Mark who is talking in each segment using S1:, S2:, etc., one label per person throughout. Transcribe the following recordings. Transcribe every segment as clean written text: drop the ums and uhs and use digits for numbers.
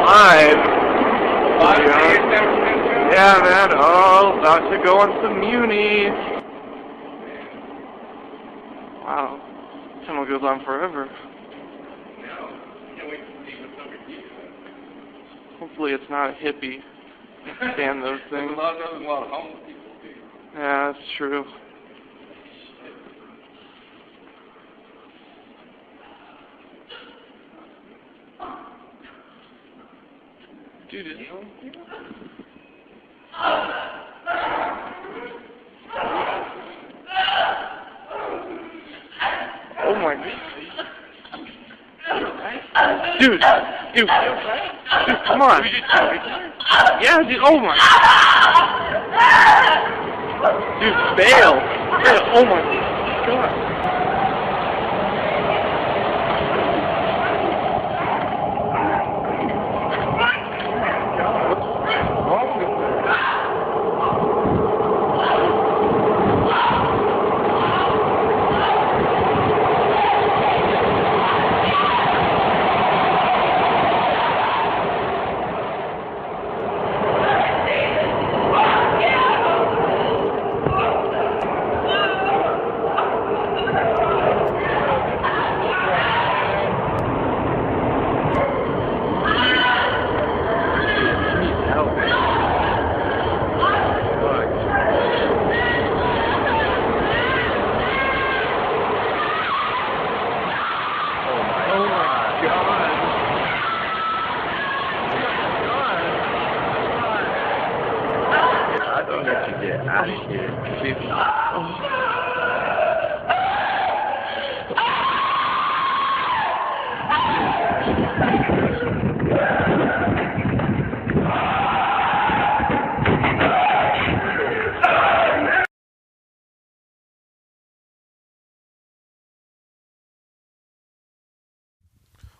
S1: live. Yeah, man. Oh, about to go on some munis. Wow. Channel goes on forever. Hopefully it's not a hippie. Stand those things.
S2: There's a lot of homeless people too.
S1: Yeah, that's true. Dude, is oh my god. Dude, come on. Yeah, dude, oh my. Dude, bail. Oh my god.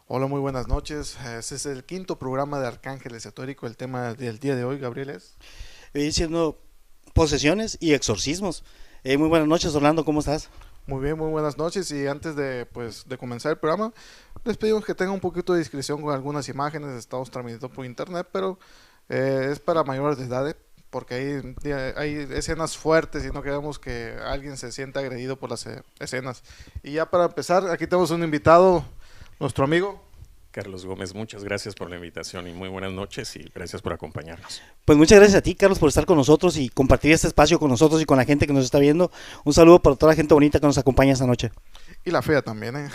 S3: Hola, muy buenas noches. Este es el quinto programa de Arcángel Esotérico. El tema del día de hoy, Gabriel, es...
S4: Viene siendo posesiones y exorcismos. Muy buenas noches, Orlando, ¿cómo estás?
S3: Muy bien, muy buenas noches. Y antes de comenzar el programa, les pedimos que tengan un poquito de discreción con algunas imágenes. Estamos transmitiendo por internet, pero es para mayores de edad, porque hay escenas fuertes y no queremos que alguien se sienta agredido por las escenas. Y ya para empezar, aquí tenemos un invitado, nuestro amigo
S5: Carlos Gómez. Muchas gracias por la invitación y muy buenas noches y gracias por acompañarnos.
S4: Pues muchas gracias a ti, Carlos, por estar con nosotros y compartir este espacio con nosotros y con la gente que nos está viendo. Un saludo para toda la gente bonita que nos acompaña esta noche.
S3: Y la fea también,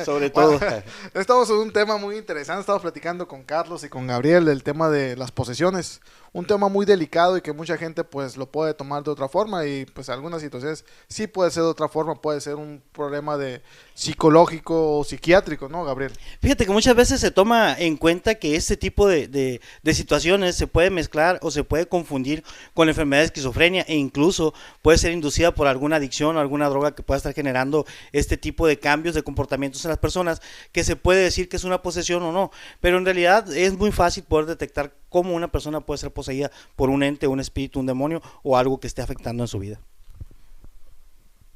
S4: Sobre todo.
S3: Bueno, estamos en un tema muy interesante. Estamos platicando con Carlos y con Gabriel del tema de las posesiones. Un tema muy delicado y que mucha gente pues lo puede tomar de otra forma, y pues algunas situaciones sí puede ser de otra forma. Puede ser un problema de psicológico o psiquiátrico, ¿no, Gabriel?
S4: Fíjate que muchas veces se toma en cuenta que este tipo de situaciones se puede mezclar o se puede confundir con la enfermedad de esquizofrenia, e incluso puede ser inducida por alguna adicción o alguna droga que pueda estar generando este tipo de cambios de comportamientos en las personas, que se puede decir que es una posesión o no, pero en realidad es muy fácil poder detectar cómo una persona puede ser poseída por un ente, un espíritu, un demonio o algo que esté afectando en su vida.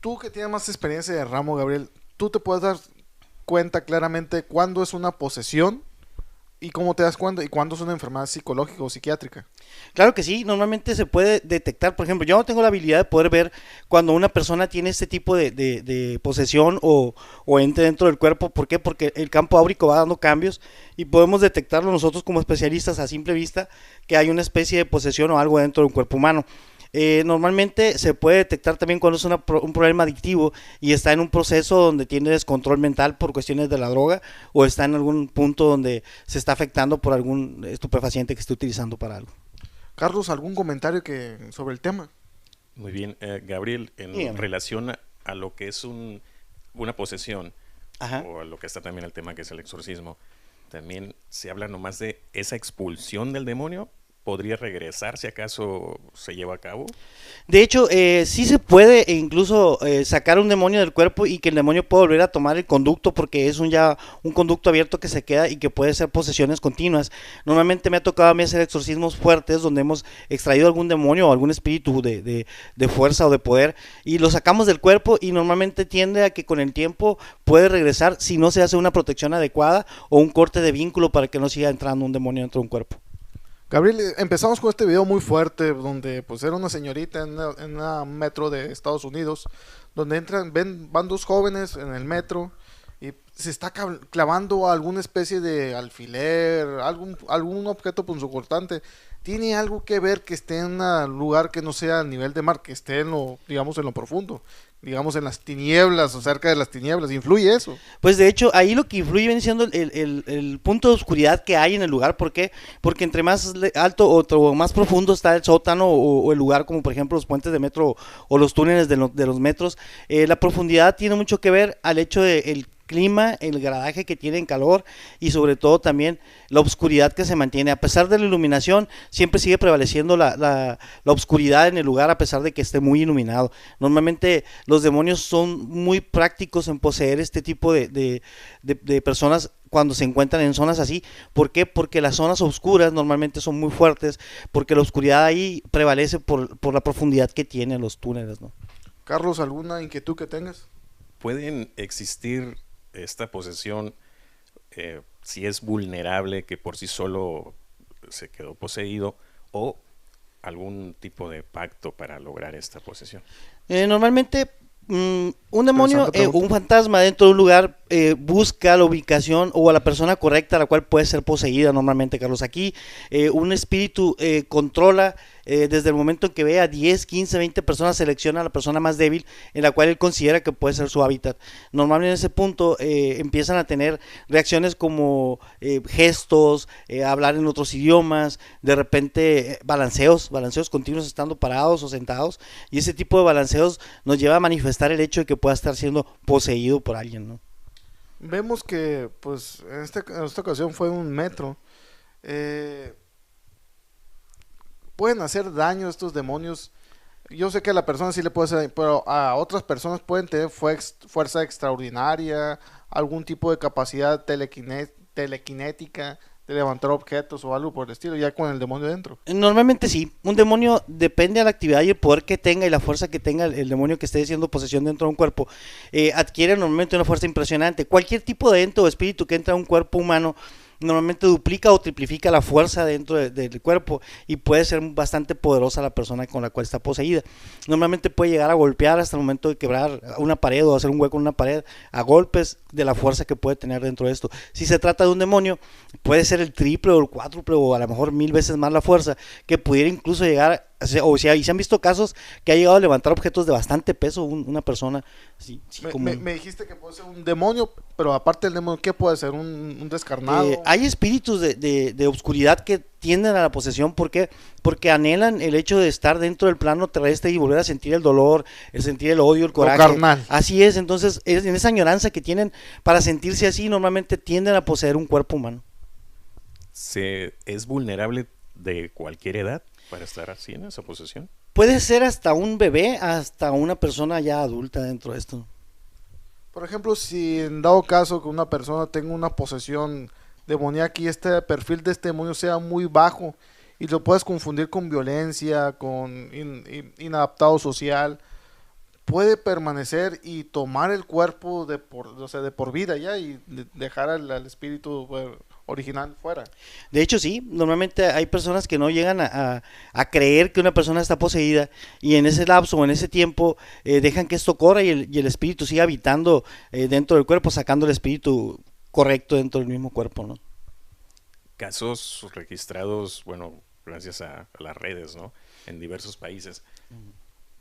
S3: Tú que tienes más experiencia de ramo, Gabriel, ¿tú te puedes dar cuenta claramente cuándo es una posesión y cómo te das cuenta y cuándo es una enfermedad psicológica o psiquiátrica?
S4: Claro que sí, normalmente se puede detectar. Por ejemplo, yo no tengo la habilidad de poder ver cuando una persona tiene este tipo de posesión o ente dentro del cuerpo. ¿Por qué? Porque el campo áurico va dando cambios y podemos detectarlo nosotros como especialistas a simple vista que hay una especie de posesión o algo dentro de un cuerpo humano. Normalmente se puede detectar también cuando es un problema adictivo y está en un proceso donde tiene descontrol mental por cuestiones de la droga, o está en algún punto donde se está afectando por algún estupefaciente que esté utilizando para algo.
S3: Carlos, ¿algún comentario sobre el tema?
S5: Muy bien, Gabriel, en relación a lo que es una posesión,
S4: Ajá,
S5: o a lo que está también el tema que es el exorcismo, también se habla nomás de esa expulsión del demonio, podría regresar si acaso se lleva a cabo?
S4: De hecho, sí se puede incluso sacar un demonio del cuerpo y que el demonio pueda volver a tomar el conducto, porque es ya un conducto abierto que se queda y que puede ser posesiones continuas. Normalmente me ha tocado a mí hacer exorcismos fuertes donde hemos extraído algún demonio o algún espíritu de fuerza o de poder y lo sacamos del cuerpo, y normalmente tiende a que con el tiempo puede regresar si no se hace una protección adecuada o un corte de vínculo para que no siga entrando un demonio dentro de un cuerpo.
S3: Gabriel, empezamos con este video muy fuerte donde pues era una señorita en una metro de Estados Unidos, donde van dos jóvenes en el metro y se está clavando alguna especie de alfiler, algún objeto punzocortante. ¿Tiene algo que ver que esté en un lugar que no sea a nivel de mar, que esté en lo, digamos, en lo profundo? Digamos en las tinieblas o cerca de las tinieblas, ¿influye eso?
S4: Pues de hecho ahí lo que influye viene siendo el punto de oscuridad que hay en el lugar. ¿Por qué? Porque entre más alto o más profundo está el sótano o el lugar, como por ejemplo los puentes de metro o los túneles de los metros, la profundidad tiene mucho que ver al hecho del clima, el gradaje que tiene en calor y sobre todo también la oscuridad que se mantiene. A pesar de la iluminación, siempre sigue prevaleciendo la oscuridad en el lugar a pesar de que esté muy iluminado. Normalmente los demonios son muy prácticos en poseer este tipo de personas cuando se encuentran en zonas así. ¿Por qué? Porque las zonas oscuras normalmente son muy fuertes, porque la oscuridad ahí prevalece por la profundidad que tienen los túneles, ¿no?
S3: Carlos, ¿alguna inquietud que tengas?
S5: ¿Pueden existir esta posesión si es vulnerable, que por sí solo se quedó poseído, o algún tipo de pacto para lograr esta posesión?
S4: Normalmente un demonio o un fantasma dentro de un lugar busca la ubicación o a la persona correcta, la cual puede ser poseída normalmente, Carlos. Aquí un espíritu controla desde el momento en que ve a 10, 15, 20 personas, selecciona a la persona más débil en la cual él considera que puede ser su hábitat. Normalmente en ese punto empiezan a tener reacciones como gestos, hablar en otros idiomas, de repente balanceos continuos estando parados o sentados, y ese tipo de balanceos nos lleva a manifestar el hecho de que pueda estar siendo poseído por alguien, ¿no?
S3: Vemos que pues en esta ocasión fue un metro. Pueden hacer daño estos demonios. Yo sé que a la persona sí le puede hacer daño, pero a otras personas pueden tener fuerza extraordinaria, algún tipo de capacidad telequinética de levantar objetos o algo por el estilo, ya con el demonio dentro.
S4: Normalmente sí, un demonio depende de la actividad y el poder que tenga y la fuerza que tenga el demonio que esté haciendo posesión dentro de un cuerpo, adquiere normalmente una fuerza impresionante. Cualquier tipo de ente o espíritu que entra a un cuerpo humano normalmente duplica o triplifica la fuerza dentro del cuerpo y puede ser bastante poderosa la persona con la cual está poseída. Normalmente puede llegar a golpear hasta el momento de quebrar una pared o hacer un hueco en una pared a golpes de la fuerza que puede tener dentro de esto. Si se trata de un demonio, puede ser el triple o el cuádruple o a lo mejor 1000 veces más la fuerza, que pudiera incluso llegar, o sea, y se han visto casos que ha llegado a levantar objetos de bastante peso una persona. Sí,
S3: me dijiste que puede ser un demonio, pero aparte del demonio, ¿qué puede ser? ¿Un descarnado?
S4: Hay espíritus de oscuridad que tienden a la posesión. ¿Por qué? Porque anhelan el hecho de estar dentro del plano terrestre y volver a sentir el dolor, el sentir el odio, el coraje.
S3: Carnal.
S4: Así es, entonces en esa añoranza que tienen para sentirse así, normalmente tienden a poseer un cuerpo humano.
S5: ¿Es vulnerable de cualquier edad para estar así en esa posesión?
S4: Puede ser hasta un bebé, hasta una persona ya adulta dentro de esto.
S3: Por ejemplo, si en dado caso que una persona tenga una posesión demoníaca y este perfil de este demonio sea muy bajo y lo puedes confundir con violencia, con inadaptado social, puede permanecer y tomar el cuerpo de por vida ya y dejar al espíritu original fuera.
S4: De hecho sí, normalmente hay personas que no llegan a creer que una persona está poseída y en ese lapso o en ese tiempo dejan que esto corra y el espíritu siga habitando dentro del cuerpo, sacando el espíritu correcto dentro del mismo cuerpo, ¿no?
S5: Casos registrados, bueno, gracias a las redes, ¿no? En diversos países.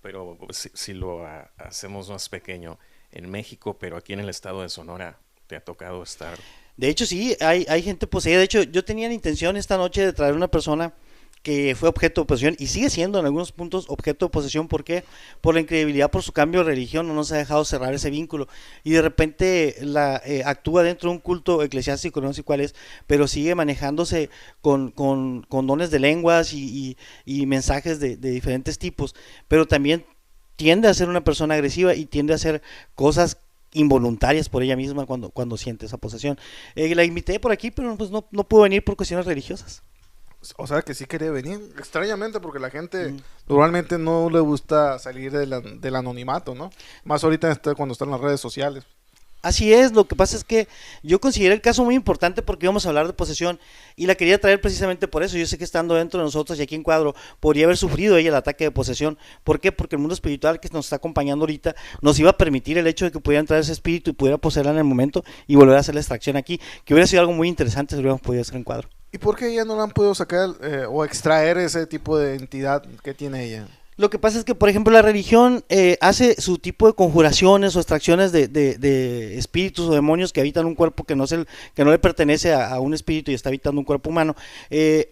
S5: Pero si lo hacemos más pequeño, en México, pero aquí en el estado de Sonora, ¿te ha tocado estar?
S4: De hecho sí, hay gente poseída. De hecho yo tenía la intención esta noche de traer una persona que fue objeto de posesión y sigue siendo en algunos puntos objeto de posesión. ¿Por qué? Por la incredibilidad, por su cambio de religión, no nos ha dejado cerrar ese vínculo y de repente actúa dentro de un culto eclesiástico, no sé cuál es, pero sigue manejándose con dones de lenguas y mensajes de diferentes tipos, pero también tiende a ser una persona agresiva y tiende a hacer cosas involuntarias por ella misma cuando siente esa posesión. La invité por aquí, pero pues no pudo venir por cuestiones religiosas.
S3: O sea que sí quería venir, extrañamente, porque la gente normalmente no le gusta salir del anonimato, ¿no? Más ahorita cuando están en las redes sociales.
S4: Así es, lo que pasa es que yo consideré el caso muy importante porque íbamos a hablar de posesión y la quería traer precisamente por eso. Yo sé que estando dentro de nosotros y aquí en Cuadro podría haber sufrido ella el ataque de posesión. ¿Por qué? Porque el mundo espiritual que nos está acompañando ahorita nos iba a permitir el hecho de que pudiera entrar ese espíritu y pudiera poseerla en el momento y volver a hacer la extracción aquí, que hubiera sido algo muy interesante si lo hubiéramos podido hacer en Cuadro.
S3: ¿Y por qué ella no la han podido sacar o extraer ese tipo de entidad que tiene ella?
S4: Lo que pasa es que, por ejemplo, la religión hace su tipo de conjuraciones o extracciones de espíritus o demonios que habitan un cuerpo que no le pertenece a un espíritu y está habitando un cuerpo humano.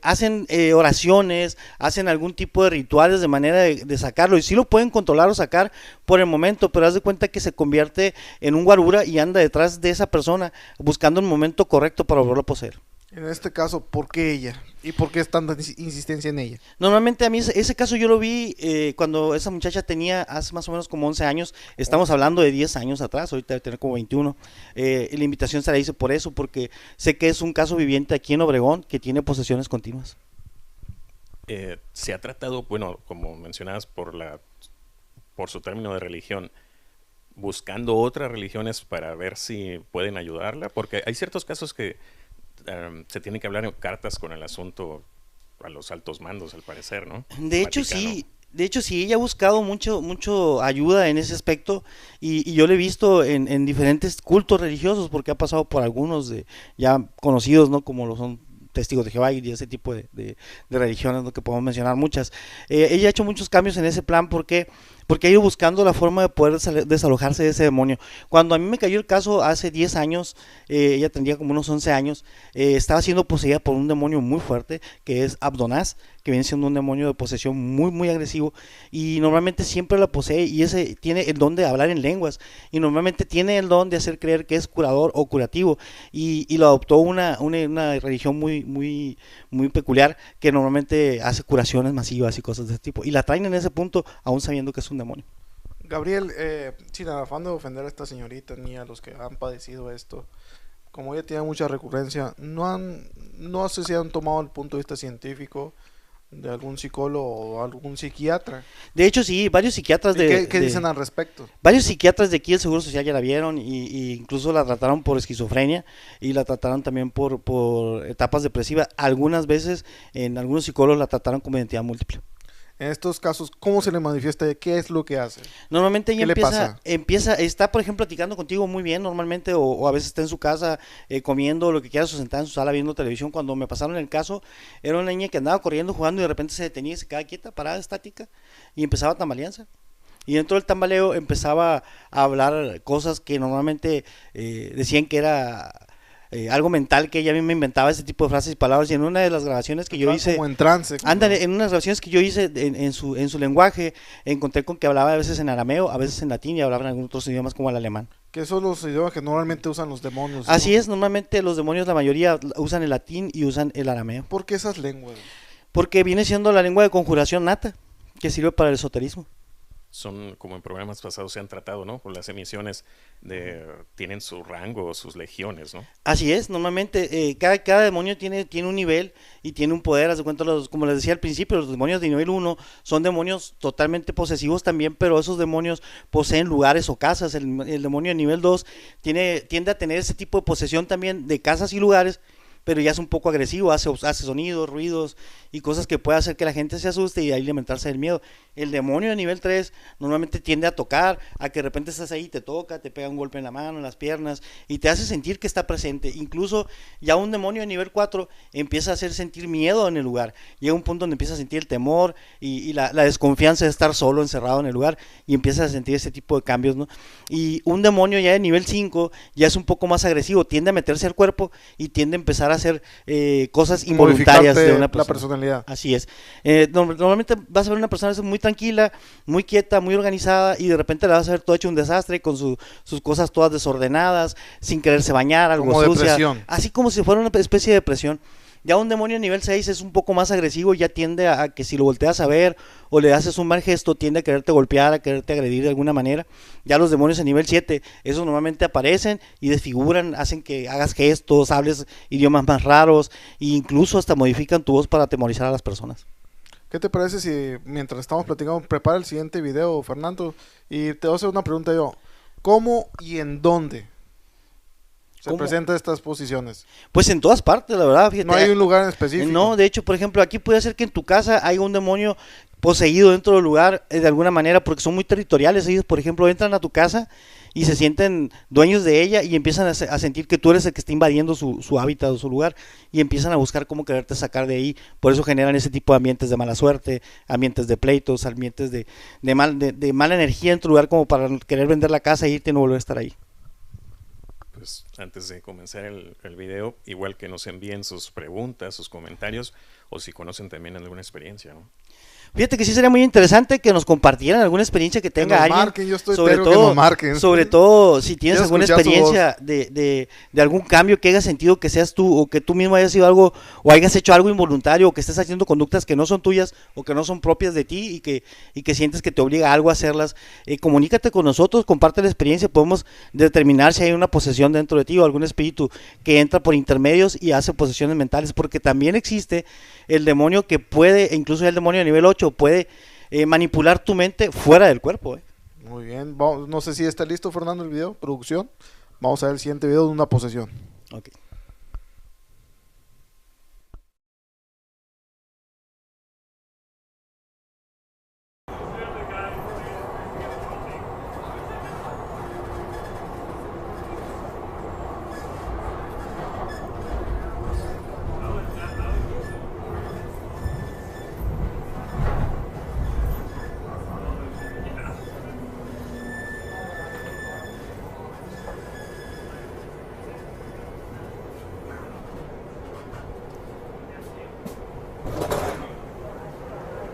S4: Hacen oraciones, hacen algún tipo de rituales de manera de sacarlo, y sí lo pueden controlar o sacar por el momento, pero haz de cuenta que se convierte en un guarura y anda detrás de esa persona buscando el momento correcto para volverlo a poseer.
S3: En este caso, ¿por qué ella? ¿Y por qué es tanta insistencia en ella?
S4: Normalmente a mí ese caso yo lo vi cuando esa muchacha tenía hace más o menos como 11 años, estamos hablando de 10 años atrás, ahorita debe tener como 21. La invitación se la hice por eso, porque sé que es un caso viviente aquí en Obregón que tiene posesiones continuas.
S5: Se ha tratado, bueno, como mencionabas, por su término de religión, buscando otras religiones para ver si pueden ayudarla, porque hay ciertos casos que se tiene que hablar en cartas con el asunto a los altos mandos, al parecer, ¿no?
S4: De hecho, sí, ella ha buscado mucho ayuda en ese aspecto y yo lo he visto en diferentes cultos religiosos porque ha pasado por algunos ya conocidos, ¿no? Como lo son Testigos de Jehová y ese tipo de religiones, ¿no? Que podemos mencionar muchas. Ella ha hecho muchos cambios en ese plan porque ha ido buscando la forma de poder desalojarse de ese demonio. Cuando a mí me cayó el caso hace 10 años, ella tendría como unos 11 años, estaba siendo poseída por un demonio muy fuerte, que es Abdonás, que viene siendo un demonio de posesión muy, muy agresivo, y normalmente siempre la posee, y ese tiene el don de hablar en lenguas, y normalmente tiene el don de hacer creer que es curador o curativo, y lo adoptó una religión muy, muy, muy peculiar, que normalmente hace curaciones masivas y cosas de ese tipo, y la traen en ese punto, aún sabiendo que es un demonio.
S3: Gabriel, sin afán de ofender a esta señorita ni a los que han padecido esto, como ella tiene mucha recurrencia, no sé si han tomado el punto de vista científico de algún psicólogo o algún psiquiatra.
S4: De hecho, sí, varios psiquiatras
S3: ¿Qué dicen al respecto?
S4: Varios psiquiatras de aquí del Seguro Social ya la vieron y incluso la trataron por esquizofrenia y la trataron también por etapas depresivas. Algunas veces en algunos psicólogos la trataron como identidad múltiple.
S3: En estos casos, ¿cómo se le manifiesta? ¿Qué es lo que hace?
S4: Normalmente ella
S3: ¿Qué le pasa?
S4: está por ejemplo platicando contigo muy bien normalmente o a veces está en su casa comiendo lo que quiera, o sentada en su sala viendo televisión. Cuando me pasaron el caso, era una niña que andaba corriendo, jugando y de repente se detenía y se quedaba quieta, parada, estática y empezaba a tambalearse. Y dentro del tambaleo empezaba a hablar cosas que normalmente decían que era algo mental, que ella misma inventaba ese tipo de frases y palabras, y en una de las grabaciones que yo hice,
S3: como en trance,
S4: ándale, en unas grabaciones que yo hice en su lenguaje, encontré con que hablaba a veces en arameo, a veces en latín y hablaba en algunos otros idiomas como el alemán.
S3: Que son los idiomas que normalmente usan los demonios, ¿no?
S4: Así es, normalmente los demonios, la mayoría usan el latín y usan el arameo.
S3: ¿Por qué esas lenguas?
S4: Porque viene siendo la lengua de conjuración nata, que sirve para el esoterismo.
S5: Son, como en programas pasados se han tratado, ¿no? Por las emisiones tienen su rango, sus legiones, ¿no?
S4: Así es, normalmente cada demonio tiene un nivel y tiene un poder. Haz de cuenta, como les decía al principio, los demonios de nivel 1 son demonios totalmente posesivos también, pero esos demonios poseen lugares o casas. El demonio de nivel 2 tiende a tener ese tipo de posesión también de casas y lugares, pero ya es un poco agresivo, hace sonidos, ruidos y cosas que puede hacer que la gente se asuste y ahí alimentarse del miedo. El demonio de nivel 3 normalmente tiende a tocar, a que de repente estás ahí, te toca, te pega un golpe en la mano, en las piernas y te hace sentir que está presente. Incluso ya un demonio de nivel 4 empieza a hacer sentir miedo en el lugar. Llega un punto donde empieza a sentir el temor y la desconfianza de estar solo, encerrado en el lugar, y empieza a sentir ese tipo de cambios, ¿no? Y un demonio ya de nivel 5 ya es un poco más agresivo, tiende a meterse al cuerpo y tiende a empezar a hacer cosas involuntarias de una
S3: la
S4: persona.
S3: personalidad.
S4: Así es. Normalmente vas a ver una persona a veces muy tranquila, muy quieta, muy organizada, y de repente la vas a ver todo hecho un desastre, con sus cosas todas desordenadas, sin quererse bañar, algo
S3: Como
S4: sucia,
S3: depresión.
S4: así como si fuera una especie de depresión. Ya un demonio nivel 6 es un poco más agresivo, ya tiende a que si lo volteas a ver o le haces un mal gesto, tiende a quererte golpear, a quererte agredir de alguna manera. Ya los demonios en nivel 7, esos normalmente aparecen y desfiguran, hacen que hagas gestos, hables idiomas más raros, e incluso hasta modifican tu voz para atemorizar a las personas.
S3: ¿Qué te parece si mientras estamos platicando, prepara el siguiente video, Fernando? Y te voy a hacer una pregunta yo. ¿Cómo y en dónde se
S4: ¿Cómo?
S3: presentan estas posiciones?
S4: Pues en todas partes, la verdad, fíjate.
S3: No hay un lugar en específico.
S4: No, de hecho, por ejemplo, aquí puede ser que en tu casa haya un demonio poseído dentro del lugar de alguna manera, porque son muy territoriales. Ellos, por ejemplo, entran a tu casa y se sienten dueños de ella y empiezan a sentir que tú eres el que está invadiendo su hábitat o su lugar, y empiezan a buscar cómo quererte sacar de ahí. Por eso generan ese tipo de ambientes de mala suerte, ambientes de pleitos, ambientes de mala energía en tu lugar, como para querer vender la casa e irte y no volver a estar ahí.
S5: Pues antes de comenzar el video, igual que nos envíen sus preguntas, sus comentarios, o si conocen también alguna experiencia, ¿no?
S4: Fíjate que sí sería muy interesante que nos compartieran alguna experiencia que tenga
S3: nos
S4: alguien.
S3: marquen, yo estoy entero que nos marquen.
S4: Sobre todo si tienes
S3: Quiero
S4: alguna
S3: escuchar su
S4: experiencia de algún cambio que haya sentido que seas tú, o que tú mismo hayas sido algo, o hayas hecho algo involuntario, o que estés haciendo conductas que no son tuyas o que no son propias de ti, y que sientes que te obliga a algo a hacerlas. Comunícate con nosotros, comparte la experiencia, podemos determinar si hay una posesión dentro de ti o algún espíritu que entra por intermedios y hace posesiones mentales, porque también existe el demonio que puede, incluso el demonio de nivel 8 puede manipular tu mente fuera del cuerpo.
S3: Muy bien. No sé si está listo, Fernando, el video, producción. Vamos a ver el siguiente video de una posesión.
S4: Ok.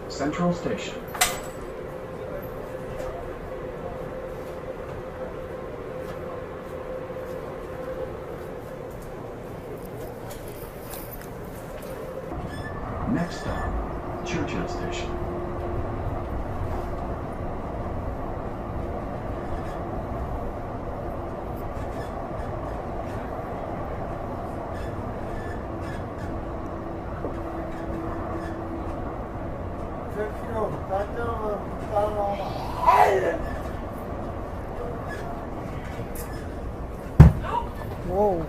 S6: Central Station. Next stop, Churchill Station.
S7: Whoa.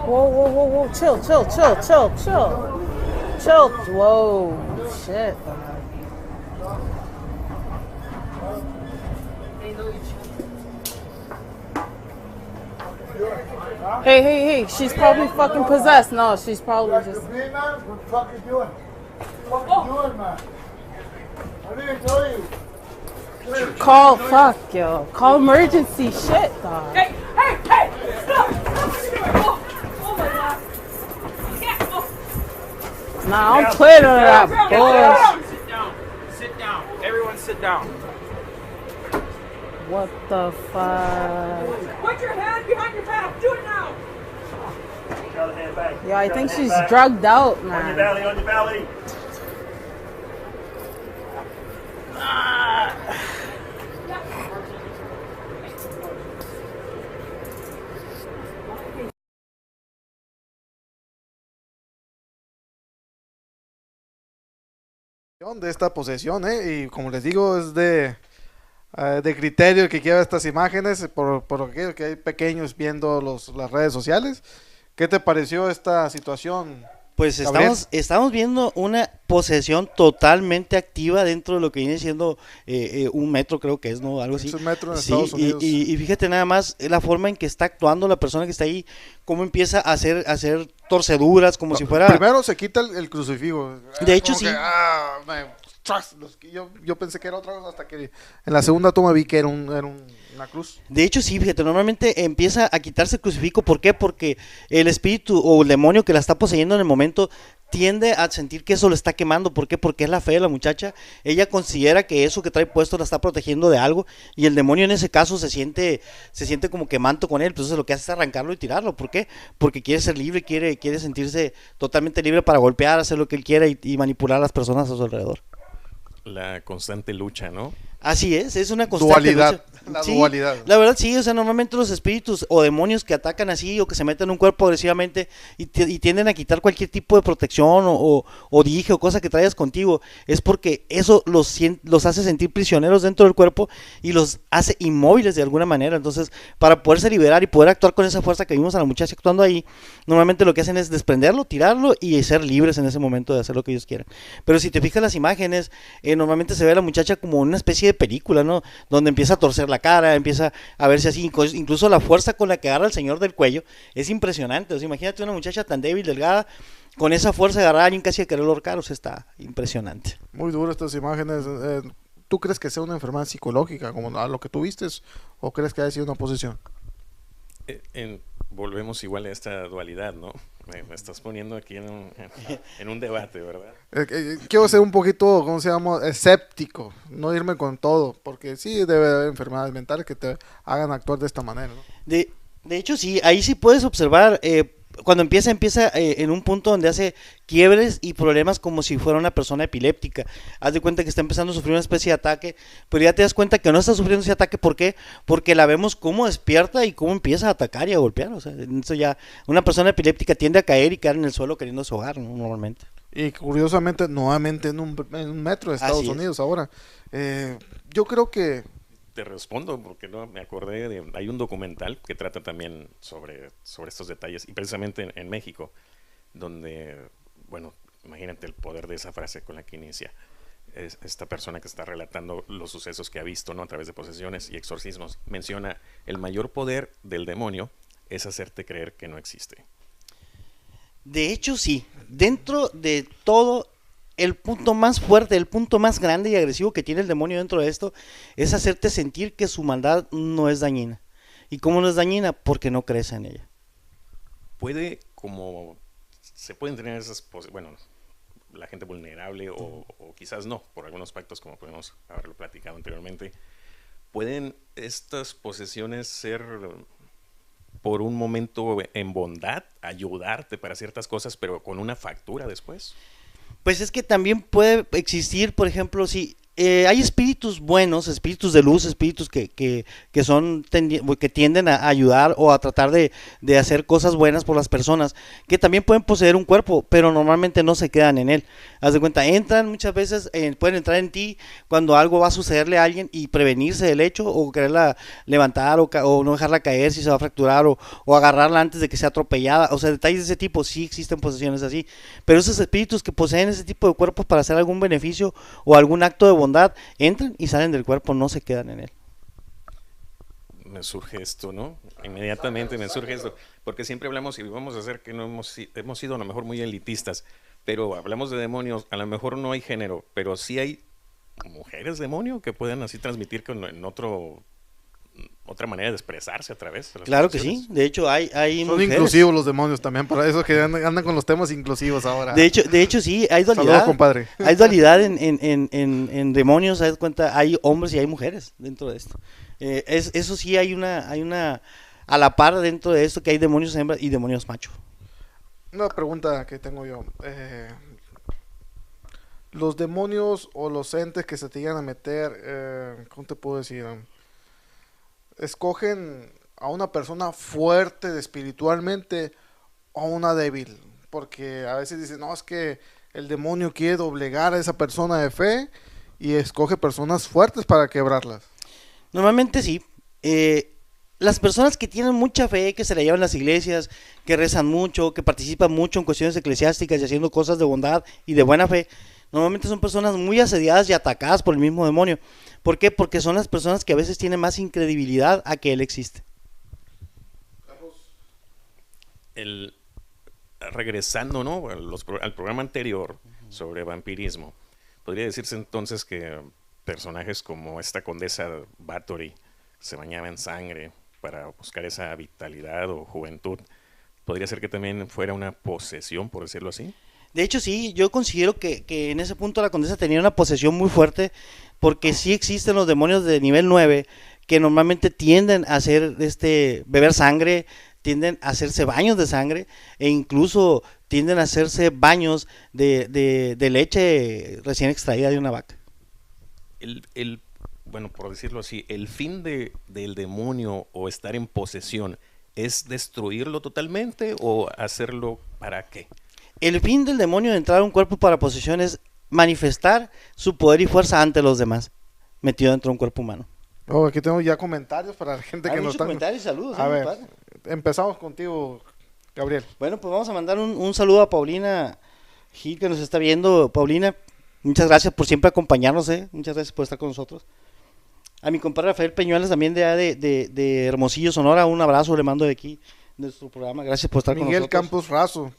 S7: Whoa, whoa, whoa, whoa. Chill. Chill. Whoa. Shit. Hey. She's probably fucking possessed. No, she's probably just...
S8: Hey, man, what the fuck you doing? What the fuck you doing, man? I didn't tell you.
S7: Call, fuck, yo. Call emergency shit, dog.
S9: Hey! Stop! What are you doing? Oh my god. Yeah, oh.
S7: Nah, I'm clear on that bullshit.
S9: Sit down. Everyone sit down.
S7: What the fuck?
S9: Put your hand behind your back. Do it now.
S7: Yo, I think she's drugged out, man.
S8: On your belly.
S3: De esta posesión, y como les digo, es de criterio el que quiera estas imágenes, por aquello que hay pequeños viendo las redes sociales. ¿Qué te pareció esta situación?
S4: Pues
S3: Gabriel.
S4: estamos viendo una posesión totalmente activa dentro de lo que viene siendo un metro, creo que es, ¿no? Algo así.
S3: Es un metro en
S4: Sí,
S3: Estados Unidos.
S4: y fíjate nada más la forma en que está actuando la persona que está ahí, cómo empieza a hacer torceduras, como si fuera...
S3: Primero se quita el crucifijo.
S4: De hecho,
S3: Como
S4: sí.
S3: que, ¡Tras! Yo pensé que era otra cosa hasta que en la segunda toma vi que era una cruz.
S4: De hecho, sí, fíjate, normalmente empieza a quitarse el crucifijo. ¿Por qué? Porque el espíritu o el demonio que la está poseyendo en el momento tiende a sentir que eso lo está quemando. ¿Por qué? Porque es la fe de la muchacha. Ella considera que eso que trae puesto la está protegiendo de algo, y el demonio en ese caso se siente como que manto con él. Entonces lo que hace es arrancarlo y tirarlo. ¿Por qué? Porque quiere ser libre, quiere sentirse totalmente libre para golpear, hacer lo que él quiera y manipular a las personas a su alrededor.
S5: La constante lucha, ¿no?
S4: Así es una constante
S3: Dualidad,
S4: lucha.
S3: la
S4: Sí,
S3: dualidad.
S4: La verdad sí, o sea, normalmente los espíritus o demonios que atacan así o que se meten en un cuerpo agresivamente y tienden a quitar cualquier tipo de protección o dije o cosa que traigas contigo, es porque eso los hace sentir prisioneros dentro del cuerpo y los hace inmóviles de alguna manera. Entonces, para poderse liberar y poder actuar con esa fuerza que vimos a la muchacha actuando ahí, normalmente lo que hacen es desprenderlo, tirarlo y ser libres en ese momento de hacer lo que ellos quieran. Pero si te fijas las imágenes, normalmente se ve a la muchacha como una especie de película, ¿no? Donde empieza a torcer la cara, empieza a verse así, incluso la fuerza con la que agarra el señor del cuello es impresionante. O sea, imagínate una muchacha tan débil, delgada, con esa fuerza de agarrar a alguien casi a quererlo ahorcar. O sea, está impresionante.
S3: Muy duro estas imágenes. ¿Tú crees que sea una enfermedad psicológica como a lo que tú vistes, o crees que haya sido una posesión?
S5: Volvemos igual a esta dualidad, ¿no? Me estás poniendo aquí en un debate, ¿verdad?
S3: Quiero ser un poquito, ¿cómo se llama? Escéptico, no irme con todo, porque sí debe haber enfermedades mentales que te hagan actuar de esta manera, ¿no?
S4: De hecho, sí, ahí sí puedes observar, cuando empieza en un punto donde hace quiebres y problemas como si fuera una persona epiléptica. Haz de cuenta que está empezando a sufrir una especie de ataque, pero ya te das cuenta que no está sufriendo ese ataque. ¿Por qué? Porque la vemos cómo despierta y cómo empieza a atacar y a golpear. O sea, eso ya, una persona epiléptica tiende a caer y caer en el suelo queriendo ahogar, ¿no? Normalmente.
S3: Y curiosamente, nuevamente en un metro de Estados Unidos ahora. Yo creo que...
S5: Te respondo porque no me acordé hay un documental que trata también sobre estos detalles, y precisamente en México, donde, bueno, imagínate el poder de esa frase con la que inicia. Esta persona que está relatando los sucesos que ha visto, ¿no?, a través de posesiones y exorcismos, menciona: el mayor poder del demonio es hacerte creer que no existe.
S4: De hecho, sí, dentro de todo, el punto más fuerte, el punto más grande y agresivo que tiene el demonio dentro de esto es hacerte sentir que su maldad no es dañina. ¿Y cómo no es dañina? Porque no crees en ella.
S5: Se pueden tener esas, bueno, la gente vulnerable o quizás no, por algunos pactos, como podemos haberlo platicado anteriormente. ¿Pueden estas posesiones ser por un momento en bondad, ayudarte para ciertas cosas, pero con una factura después?
S4: Pues es que también puede existir, por ejemplo, si hay espíritus buenos, espíritus de luz, espíritus que tienden a ayudar o a tratar de hacer cosas buenas por las personas, que también pueden poseer un cuerpo, pero normalmente no se quedan en él. Haz de cuenta, entran muchas veces, pueden entrar en ti cuando algo va a sucederle a alguien y prevenirse del hecho, o quererla levantar o no dejarla caer si se va a fracturar, o agarrarla antes de que sea atropellada. O sea, detalles de ese tipo. Sí existen posesiones así, pero esos espíritus que poseen ese tipo de cuerpos para hacer algún beneficio o algún acto de bondad, entran y salen del cuerpo, no se quedan en él.
S5: Me surge esto, ¿no? Inmediatamente me surge esto, porque siempre hablamos, y vamos a hacer que no hemos sido a lo mejor muy elitistas, pero hablamos de demonios, a lo mejor no hay género, pero sí hay mujeres demonio que pueden así transmitir en otra manera de expresarse a través de las
S4: Claro que
S5: posesiones.
S4: sí, de hecho hay
S3: Son
S4: mujeres.
S3: inclusivos los demonios también, para eso que andan con los temas inclusivos ahora.
S4: De hecho sí, hay dualidad.
S3: Saludos, compadre.
S4: Hay dualidad en demonios, ¿sabes cuenta? Hay hombres y hay mujeres dentro de esto. Eso sí, hay una a la par dentro de esto, que hay demonios hembras y demonios macho.
S3: Una pregunta que tengo yo. Los demonios o los entes que se te llegan a meter, ¿cómo te puedo decir? ¿Escogen a una persona fuerte espiritualmente o a una débil? Porque a veces dicen, no, es que el demonio quiere doblegar a esa persona de fe y escoge personas fuertes para quebrarlas.
S4: Normalmente sí. Las personas que tienen mucha fe, que se la llevan a las iglesias, que rezan mucho, que participan mucho en cuestiones eclesiásticas y haciendo cosas de bondad y de buena fe, normalmente son personas muy asediadas y atacadas por el mismo demonio. ¿Por qué? Porque son las personas que a veces tienen más incredibilidad a que él existe.
S5: Regresando, ¿no?, al programa anterior sobre vampirismo, Podría decirse entonces que personajes como esta condesa Bathory se bañaba en sangre para buscar esa vitalidad o juventud. ¿Podría ser que también fuera una posesión, por decirlo así?
S4: De hecho, sí, yo considero que en ese punto la condesa tenía una posesión muy fuerte, porque sí existen los demonios de nivel 9 que normalmente tienden a hacer beber sangre, tienden a hacerse baños de sangre e incluso tienden a hacerse baños de leche recién extraída de una vaca.
S5: Bueno, por decirlo así, el fin del demonio o estar en posesión es destruirlo totalmente o hacerlo para qué.
S4: El fin del demonio de entrar a un cuerpo para posesión es manifestar su poder y fuerza ante los demás, metido dentro de un cuerpo humano.
S3: Oh, aquí tengo ya comentarios para la gente
S4: Hay
S3: que nos
S4: muchos
S3: está...
S4: comentarios y saludos.
S3: A
S4: muy
S3: ver,
S4: padre.
S3: empezamos contigo, Gabriel.
S4: Bueno, pues vamos a mandar un saludo a Paulina Gil, que nos está viendo. Paulina, muchas gracias por siempre acompañarnos, muchas gracias por estar con nosotros. A mi compadre Rafael Peñuelas, también de Hermosillo, Sonora, un abrazo le mando de aquí, de nuestro programa. Gracias por estar con nosotros.
S3: Miguel Campos Razo.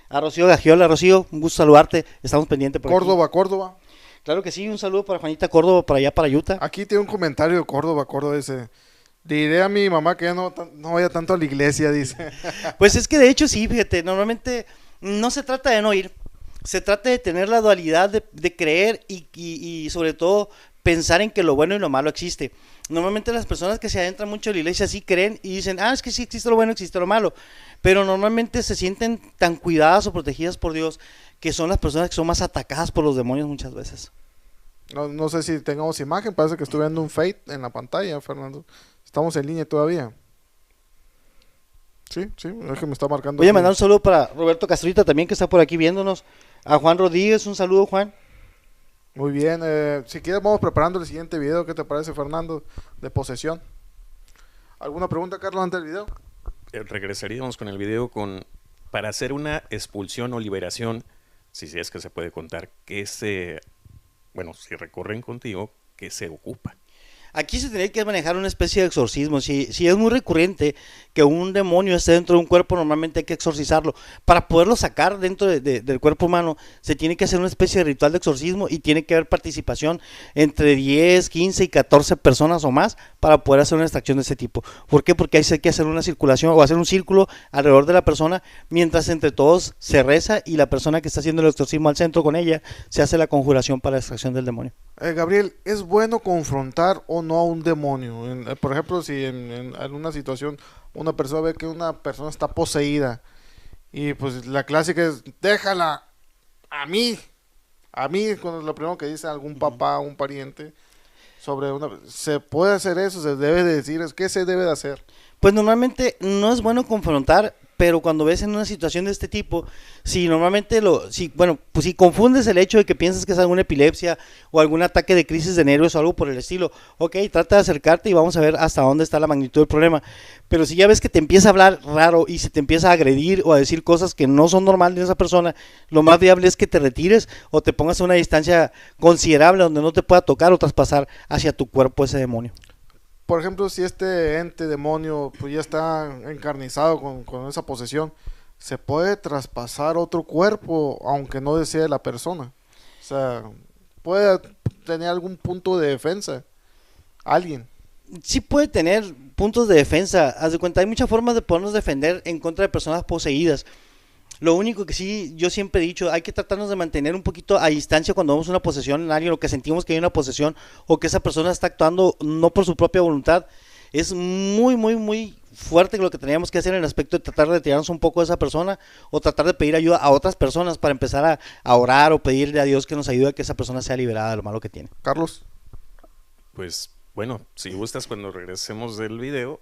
S4: A Rocío Gagiola. Rocío, un gusto saludarte, estamos pendientes por
S3: Córdoba,
S4: aquí.
S3: Córdoba.
S4: Claro que sí, un saludo para Juanita Córdoba, para allá, para Utah.
S3: Aquí tiene un comentario de Córdoba, dice... Diré a mi mamá que ya no vaya tanto a la iglesia, dice.
S4: Pues es que de hecho sí, fíjate, normalmente no se trata de no ir, se trata de tener la dualidad de creer y sobre todo pensar en que lo bueno y lo malo existe. Normalmente las personas que se adentran mucho en la iglesia sí creen y dicen, es que sí existe lo bueno, existe lo malo, pero normalmente se sienten tan cuidadas o protegidas por Dios que son las personas que son más atacadas por los demonios muchas veces.
S3: No sé si tengamos imagen, parece que estoy viendo un fade en la pantalla, Fernando. Estamos en línea todavía. Sí, es que me está marcando.
S4: Voy a mandar un saludo para Roberto Castrita también, que está por aquí viéndonos. A Juan Rodríguez, un saludo, Juan.
S3: Muy bien, si quieres vamos preparando el siguiente video. ¿Qué te parece, Fernando? De posesión. ¿Alguna pregunta, Carlos, antes del video?
S5: Regresaríamos con el video para hacer una expulsión o liberación, si es que se puede contar, si recorren contigo, ¿qué se ocupa?
S4: Aquí se tiene que manejar una especie de exorcismo. Si es muy recurrente que un demonio esté dentro de un cuerpo, normalmente hay que exorcizarlo. Para poderlo sacar dentro del cuerpo humano, se tiene que hacer una especie de ritual de exorcismo y tiene que haber participación entre 10, 15 y 14 personas o más para poder hacer una extracción de ese tipo. ¿Por qué? Porque hay que hacer una circulación o hacer un círculo alrededor de la persona mientras entre todos se reza y la persona que está haciendo el exorcismo al centro con ella se hace la conjuración para la extracción del demonio.
S3: Gabriel, ¿es bueno confrontar o no a un demonio? Por ejemplo, si en una situación una persona ve que una persona está poseída y pues la clásica es, déjala a mí, cuando es lo primero que dice algún papá o un pariente sobre ¿se puede hacer eso? ¿Se debe de decir? ¿Qué se debe de hacer?
S4: Pues normalmente no es bueno confrontar, pero cuando ves en una situación de este tipo, si confundes el hecho de que piensas que es alguna epilepsia o algún ataque de crisis de nervios o algo por el estilo, ok, trata de acercarte y vamos a ver hasta dónde está la magnitud del problema. Pero si ya ves que te empieza a hablar raro y se te empieza a agredir o a decir cosas que no son normales de esa persona, lo más viable es que te retires o te pongas a una distancia considerable donde no te pueda tocar o traspasar hacia tu cuerpo ese demonio.
S3: Por ejemplo, si este ente demonio pues ya está encarnizado con esa posesión, ¿se puede traspasar otro cuerpo aunque no desee la persona? O sea, ¿puede tener algún punto de defensa alguien?
S4: Sí puede tener puntos de defensa. Haz de cuenta, hay muchas formas de podernos defender en contra de personas poseídas. Lo único que sí, yo siempre he dicho, hay que tratarnos de mantener un poquito a distancia cuando vemos una posesión en alguien o que sentimos que hay una posesión o que esa persona está actuando no por su propia voluntad. Es muy, muy, muy fuerte lo que teníamos que hacer en el aspecto de tratar de retirarnos un poco de esa persona o tratar de pedir ayuda a otras personas para empezar a orar o pedirle a Dios que nos ayude a que esa persona sea liberada de lo malo que tiene.
S3: Carlos.
S5: Pues bueno, si gustas, cuando regresemos del video,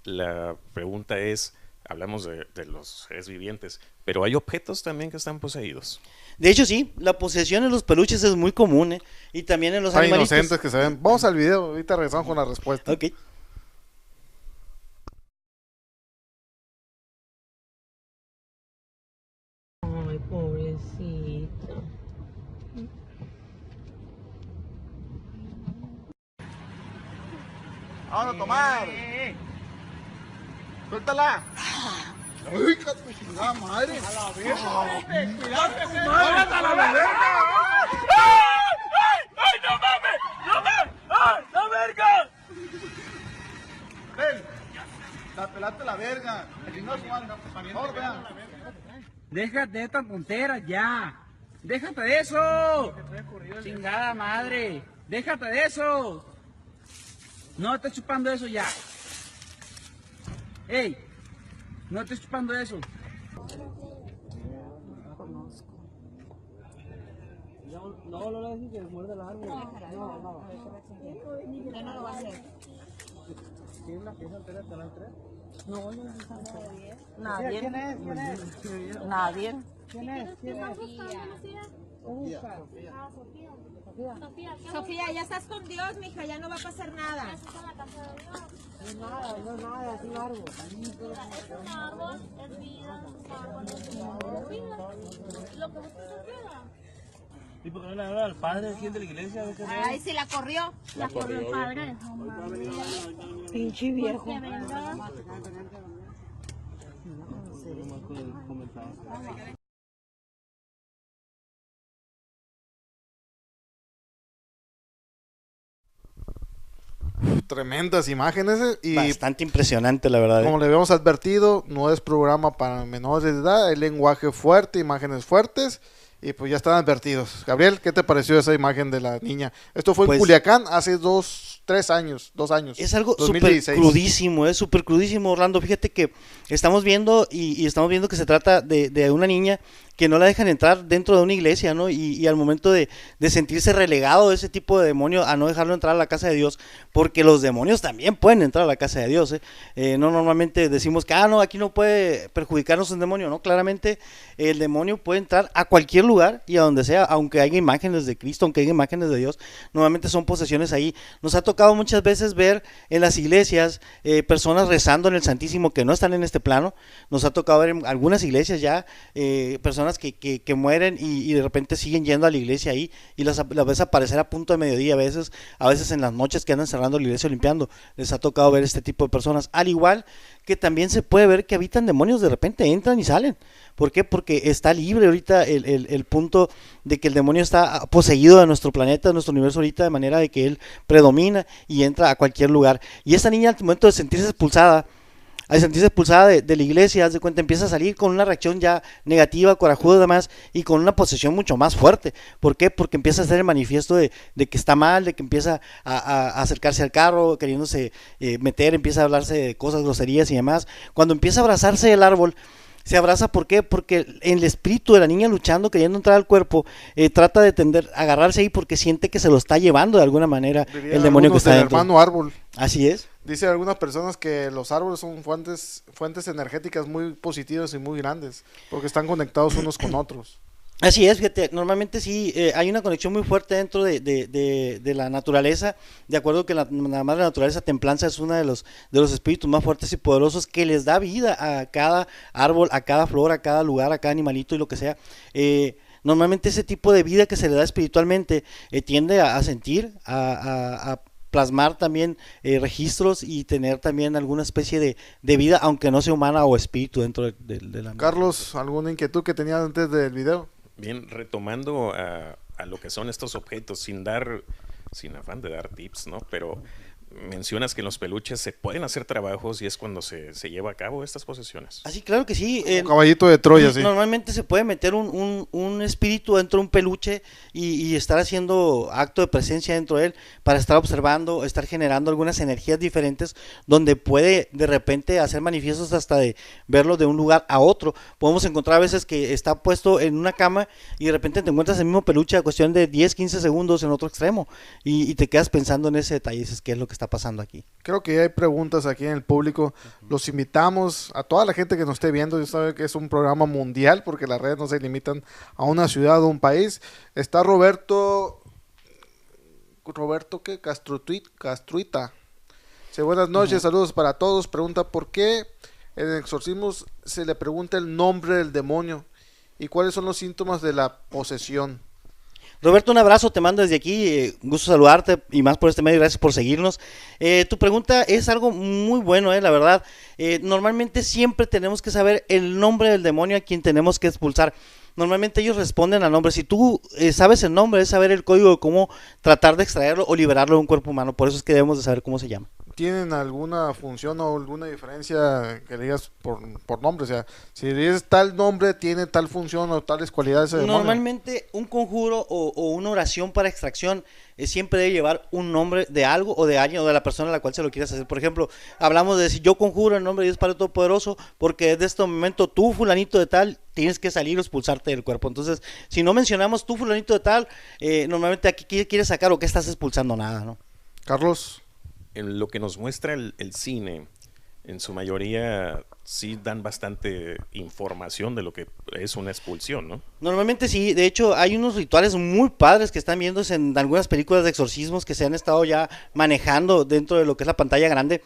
S5: la pregunta es, hablamos de los seres vivientes, pero hay objetos también que están poseídos.
S4: De hecho sí, la posesión en los peluches es muy común, y también en los
S3: hay
S4: animalitos.
S3: Inocentes que se ven. Vamos al video, ahorita regresamos con la respuesta.
S4: Ok.
S7: Ay, pobrecito.
S8: Vamos a tomar. Suéltala. ¡Ay, tu chingada madre! ¡A la verga!
S9: ¡A la verga! ¡Ay, no mames! ¡No mames! ¡Ay, la verga!
S8: ¡Ven! La pelaste la verga. Por vean.
S10: Déjate de esta tontera ya. Déjate de eso. Chingada madre. Déjate de eso. No estés chupando eso ya. Ey, no estés chupando eso. No le dejes que muerde el árbol. No.
S11: Ya no lo va a hacer.
S10: ¿Tiene una pieza entera hasta las 3?
S11: No, yo no sé nadie.
S10: ¿Quién es?
S11: Nadie.
S10: ¿Quién es?
S11: Sofía, ya estás con Dios, mija, ya no va a pasar nada.
S10: No es nada, es un árbol.
S9: Es un árbol, es vida, un árbol, es vida. Lo que usted quiera.
S10: ¿Y por qué no le habla al padre aquí de la iglesia?
S11: Ay, si la corrió.
S9: La corrió el padre.
S11: Pinche viejo.
S9: Que venga.
S3: Tremendas imágenes y
S4: bastante impresionante, la verdad.
S3: como le habíamos advertido, no es programa para menores de edad, hay lenguaje fuerte, imágenes fuertes y pues ya están advertidos. Gabriel, ¿qué te pareció esa imagen de la niña? Esto fue en Culiacán hace 2 años.
S4: Es algo súper
S3: 2016.
S4: crudísimo, súper crudísimo, Orlando. Fíjate que estamos viendo y estamos viendo que se trata de una niña que no la dejan entrar dentro de una iglesia, ¿no? Y al momento de sentirse relegado de ese tipo de demonio, a no dejarlo entrar a la casa de Dios, porque los demonios también pueden entrar a la casa de Dios, ¿eh? No normalmente decimos que, no, aquí no puede perjudicarnos un demonio, ¿no? Claramente el demonio puede entrar a cualquier lugar y a donde sea, aunque haya imágenes de Cristo, aunque haya imágenes de Dios, normalmente son posesiones ahí. Nos ha tocado muchas veces ver en las iglesias personas rezando en el Santísimo que no están en este plano. Nos ha tocado ver en algunas iglesias ya personas que mueren y de repente siguen yendo a la iglesia ahí y las ves aparecer a punto de mediodía, a veces en las noches que andan cerrando la iglesia o limpiando. Les ha tocado ver este tipo de personas, al igual que también se puede ver que habitan demonios, de repente entran y salen. ¿Por qué? Porque está libre ahorita el punto de que el demonio está poseído de nuestro planeta, de nuestro universo ahorita, de manera de que él predomina y entra a cualquier lugar. Y esta niña, al momento de sentirse expulsada de la iglesia, haz de cuenta, empieza a salir con una reacción ya negativa, corajuda y demás, y con una posesión mucho más fuerte. ¿Por qué? Porque empieza a hacer el manifiesto de que está mal, de que empieza a acercarse al carro, queriéndose meter, empieza a hablarse de cosas, groserías y demás. Cuando empieza a abrazarse del árbol, se abraza, ¿por qué? Porque el espíritu de la niña luchando, queriendo entrar al cuerpo, trata de agarrarse ahí porque siente que se lo está llevando de alguna manera. Diría el demonio que está dentro.
S3: Hermano árbol.
S4: Así es.
S3: Dice algunas personas que los árboles son fuentes energéticas muy positivas y muy grandes, porque están conectados unos con otros.
S4: Así es, fíjate, normalmente sí, hay una conexión muy fuerte dentro de la naturaleza, de acuerdo que la madre naturaleza templanza es uno de los espíritus más fuertes y poderosos que les da vida a cada árbol, a cada flor, a cada lugar, a cada animalito y lo que sea. Normalmente ese tipo de vida que se le da espiritualmente tiende a sentir, a plasmar también registros y tener también alguna especie de vida, aunque no sea humana o espíritu dentro de la...
S3: Carlos, ¿alguna inquietud que tenías antes del video?
S5: Bien, retomando a lo que son estos objetos, sin afán de dar tips, ¿no? Pero mencionas que en los peluches se pueden hacer trabajos y es cuando se lleva a cabo estas posesiones.
S4: Así, claro que sí.
S3: Un caballito de Troya, sí.
S4: Normalmente se puede meter un espíritu dentro de un peluche y estar haciendo acto de presencia dentro de él para estar observando, estar generando algunas energías diferentes donde puede de repente hacer manifiestos hasta de verlo de un lugar a otro. Podemos encontrar a veces que está puesto en una cama y de repente te encuentras el mismo peluche a cuestión de 10, 15 segundos en otro extremo y te quedas pensando en ese detalle y dices, ¿qué es lo que está pasando aquí?
S3: Creo que ya hay preguntas aquí en el público. Los invitamos a toda la gente que nos esté viendo. Yo sé que es un programa mundial porque las redes no se limitan a una ciudad o un país. Está Roberto ¿qué? Castruita. Sí, buenas noches, saludos para todos. Pregunta ¿por qué en exorcismos se le pregunta el nombre del demonio y cuáles son los síntomas de la posesión?
S4: Roberto, un abrazo, te mando desde aquí, gusto saludarte y más por este medio, gracias por seguirnos. Tu pregunta es algo muy bueno, la verdad. Normalmente siempre tenemos que saber el nombre del demonio a quien tenemos que expulsar. Normalmente ellos responden al nombre. Si tú sabes el nombre, es saber el código de cómo tratar de extraerlo o liberarlo de un cuerpo humano. Por eso es que debemos de saber cómo se llama.
S3: ¿Tienen alguna función o alguna diferencia que le digas por nombre? O sea, si le dices tal nombre, tiene tal función o tales cualidades.
S4: Normalmente un conjuro o una oración para extracción siempre debe llevar un nombre de algo o de alguien o de la persona a la cual se lo quieras hacer. Por ejemplo, hablamos de decir, yo conjuro en nombre de Dios Padre Todopoderoso, porque desde este momento tú, fulanito de tal, tienes que salir o expulsarte del cuerpo. Entonces, si no mencionamos tú, fulanito de tal, normalmente aquí ¿qué quieres sacar o qué estás expulsando? Nada, ¿no?
S3: Carlos.
S5: En lo que nos muestra el cine, en su mayoría sí dan bastante información de lo que es una expulsión, ¿no?
S4: Normalmente sí, de hecho hay unos rituales muy padres que están viéndose en algunas películas de exorcismos que se han estado ya manejando dentro de lo que es la pantalla grande.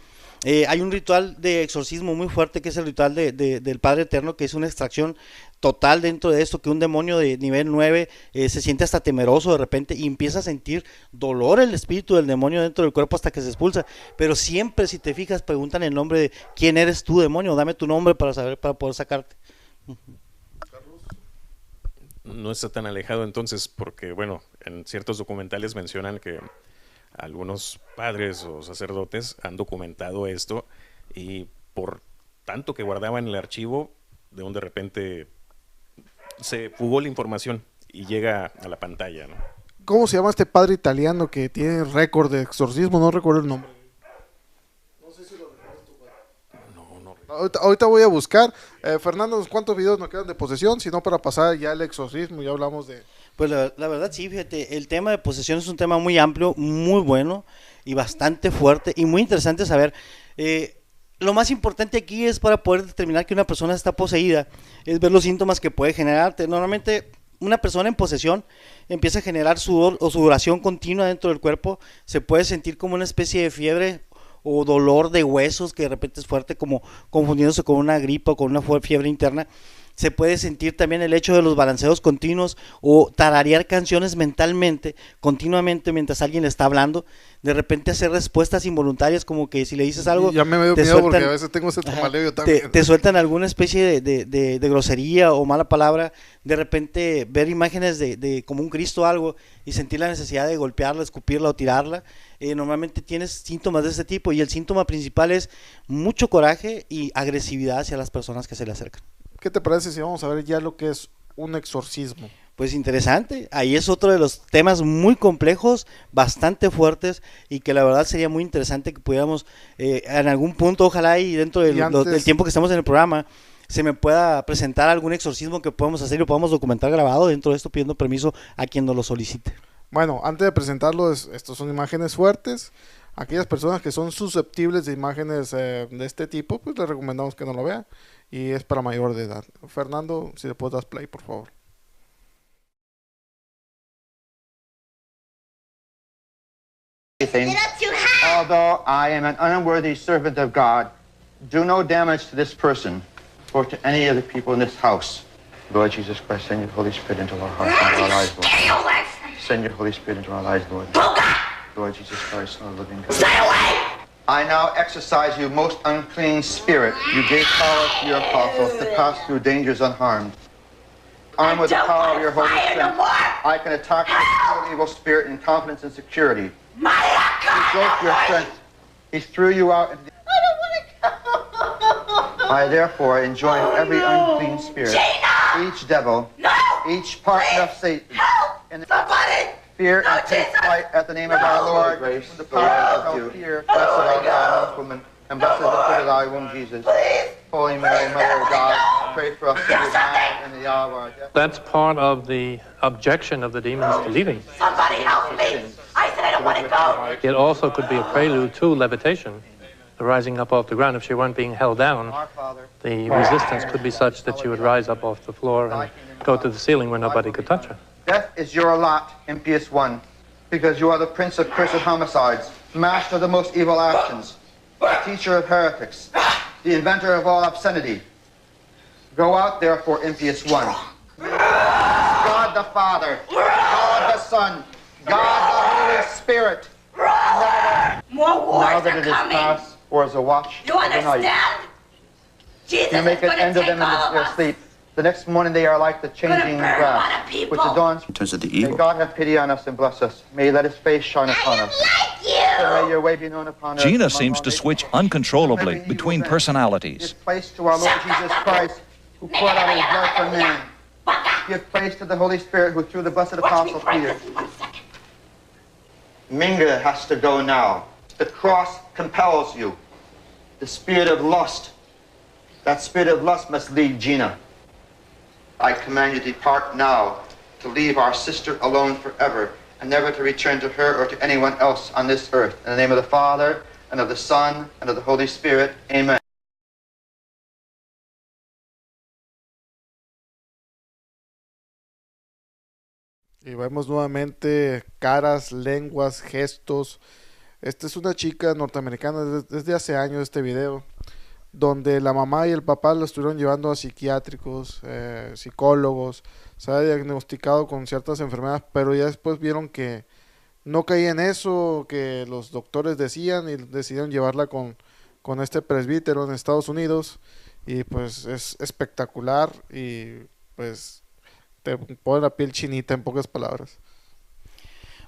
S4: Hay un ritual de exorcismo muy fuerte que es el ritual del Padre Eterno, que es una extracción total dentro de esto, que un demonio de nivel 9 se siente hasta temeroso de repente y empieza a sentir dolor el espíritu del demonio dentro del cuerpo hasta que se expulsa. Pero siempre, si te fijas, preguntan el nombre de quién eres tú, demonio, dame tu nombre para saber, para poder sacarte.
S5: No está tan alejado entonces, porque bueno, en ciertos documentales mencionan que algunos padres o sacerdotes han documentado esto y por tanto que guardaban el archivo, de repente se fugó la información y llega a la pantalla, ¿no?
S3: ¿Cómo se llama este padre italiano que tiene récord de exorcismo? No recuerdo el nombre. No sé si lo recuerdas tú, padre. No. Ahorita voy a buscar. Fernando, ¿cuántos videos nos quedan de posesión? Si no, para pasar ya el exorcismo, ya hablamos de...
S4: Pues la verdad sí, fíjate, el tema de posesión es un tema muy amplio, muy bueno y bastante fuerte y muy interesante saber. Lo más importante aquí es para poder determinar que una persona está poseída, es ver los síntomas que puede generarte. Normalmente una persona en posesión empieza a generar sudor o sudoración continua dentro del cuerpo, se puede sentir como una especie de fiebre o dolor de huesos que de repente es fuerte, como confundiéndose con una gripa o con una fiebre interna. Se puede sentir también el hecho de los balanceos continuos o tararear canciones mentalmente, continuamente mientras alguien le está hablando. De repente hacer respuestas involuntarias, como que si le dices algo...
S3: Ya me dio miedo porque a veces tengo ese tamaleo yo también.
S4: Te sueltan alguna especie de grosería o mala palabra. De repente ver imágenes de como un Cristo o algo y sentir la necesidad de golpearla, escupirla o tirarla. Normalmente tienes síntomas de este tipo y el síntoma principal es mucho coraje y agresividad hacia las personas que se le acercan.
S3: ¿Qué te parece si vamos a ver ya lo que es un exorcismo?
S4: Pues interesante, ahí es otro de los temas muy complejos, bastante fuertes y que la verdad sería muy interesante que pudiéramos en algún punto, ojalá y dentro del tiempo que estamos en el programa, se me pueda presentar algún exorcismo que podamos hacer y lo podamos documentar grabado dentro de esto, pidiendo permiso a quien nos lo solicite.
S3: Bueno, antes de presentarlo, estos son imágenes fuertes. Aquellas personas que son susceptibles de imágenes de este tipo, pues les recomendamos que no lo vean. Y es para mayor de edad. Fernando, si le puedes dar play, por favor.
S12: Although I am an unworthy servant of God, do no damage to this person or to any of the people in this house. Lord Jesus Christ, send your Holy Spirit into our hearts and our lives, Lord. Send your Holy Spirit into our lives, Lord. Lord Jesus Christ, our living God. Stay away! I now exorcise you, most unclean spirit. You gave power to your apostles to pass through dangers unharmed. Armed with the power of your Holy Spirit, I can attack the evil spirit in confidence and security. He broke your strength. He threw you out. I don't want to go. I therefore enjoin every unclean spirit, each devil, each partner of Satan, and fear and take flight at the name of our Lord. Grace, the power of no fear. Blessed art thou, woman, and blessed is the fruit of thy womb, Jesus. Holy Mary, Mother of God, pray for us sinners now and in the hour of our death.
S13: That's part of the objection of the demons to leaving.
S9: Somebody help me! I said I don't want to go!
S13: It also could be a prelude to levitation, the rising up off the ground. If she weren't being held down, the resistance could be such that she would rise up off the floor and go to the ceiling where nobody could touch her.
S12: Death is your lot, impious one, because you are the prince of cursed homicides, master of the most evil actions, the teacher of heretics, the inventor of all obscenity. Go out, therefore, impious one. God God the Father, God the Son, God the Holy Spirit.
S14: More wars
S12: Now that
S14: are
S12: it is
S14: coming.
S12: past, or as a watch
S14: You
S12: of the night,
S14: understand? Jesus
S12: you make
S14: is
S12: an
S14: going
S12: end
S14: to
S12: of
S14: take
S12: them
S14: all
S12: in
S14: of
S12: their
S14: us.
S12: sleep. The next morning they are like the changing
S14: burn a lot
S12: grass,
S14: of people.
S12: which adorns.
S15: In terms of the
S12: May
S15: evil.
S12: God have pity on us and bless us. May He let His face shine upon us. And may your way be known upon us.
S16: Gina
S12: among
S16: seems
S12: all
S16: to
S12: nations.
S16: switch uncontrollably
S12: Every
S16: between
S12: evil
S16: personalities.
S12: Give place to our Lord Jesus Christ, who poured out His blood for man. Give place to the Holy Spirit, who through the blessed Apostle Peter. Minga has to go now. The cross compels you. The spirit of lust. That spirit of lust must lead Gina. I command you to depart now, to leave our sister alone forever, and never to return to her or to anyone else on this earth. In the name of the Father, and of the Son, and of the Holy Spirit. Amen.
S3: Y vemos nuevamente caras, lenguas, gestos. Esta es una chica norteamericana desde hace años este video, donde la mamá y el papá lo estuvieron llevando a psiquiátricos, psicólogos, se ha diagnosticado con ciertas enfermedades, pero ya después vieron que no caía en eso que los doctores decían y decidieron llevarla con este presbítero en Estados Unidos, y pues es espectacular y pues te pone la piel chinita en pocas palabras.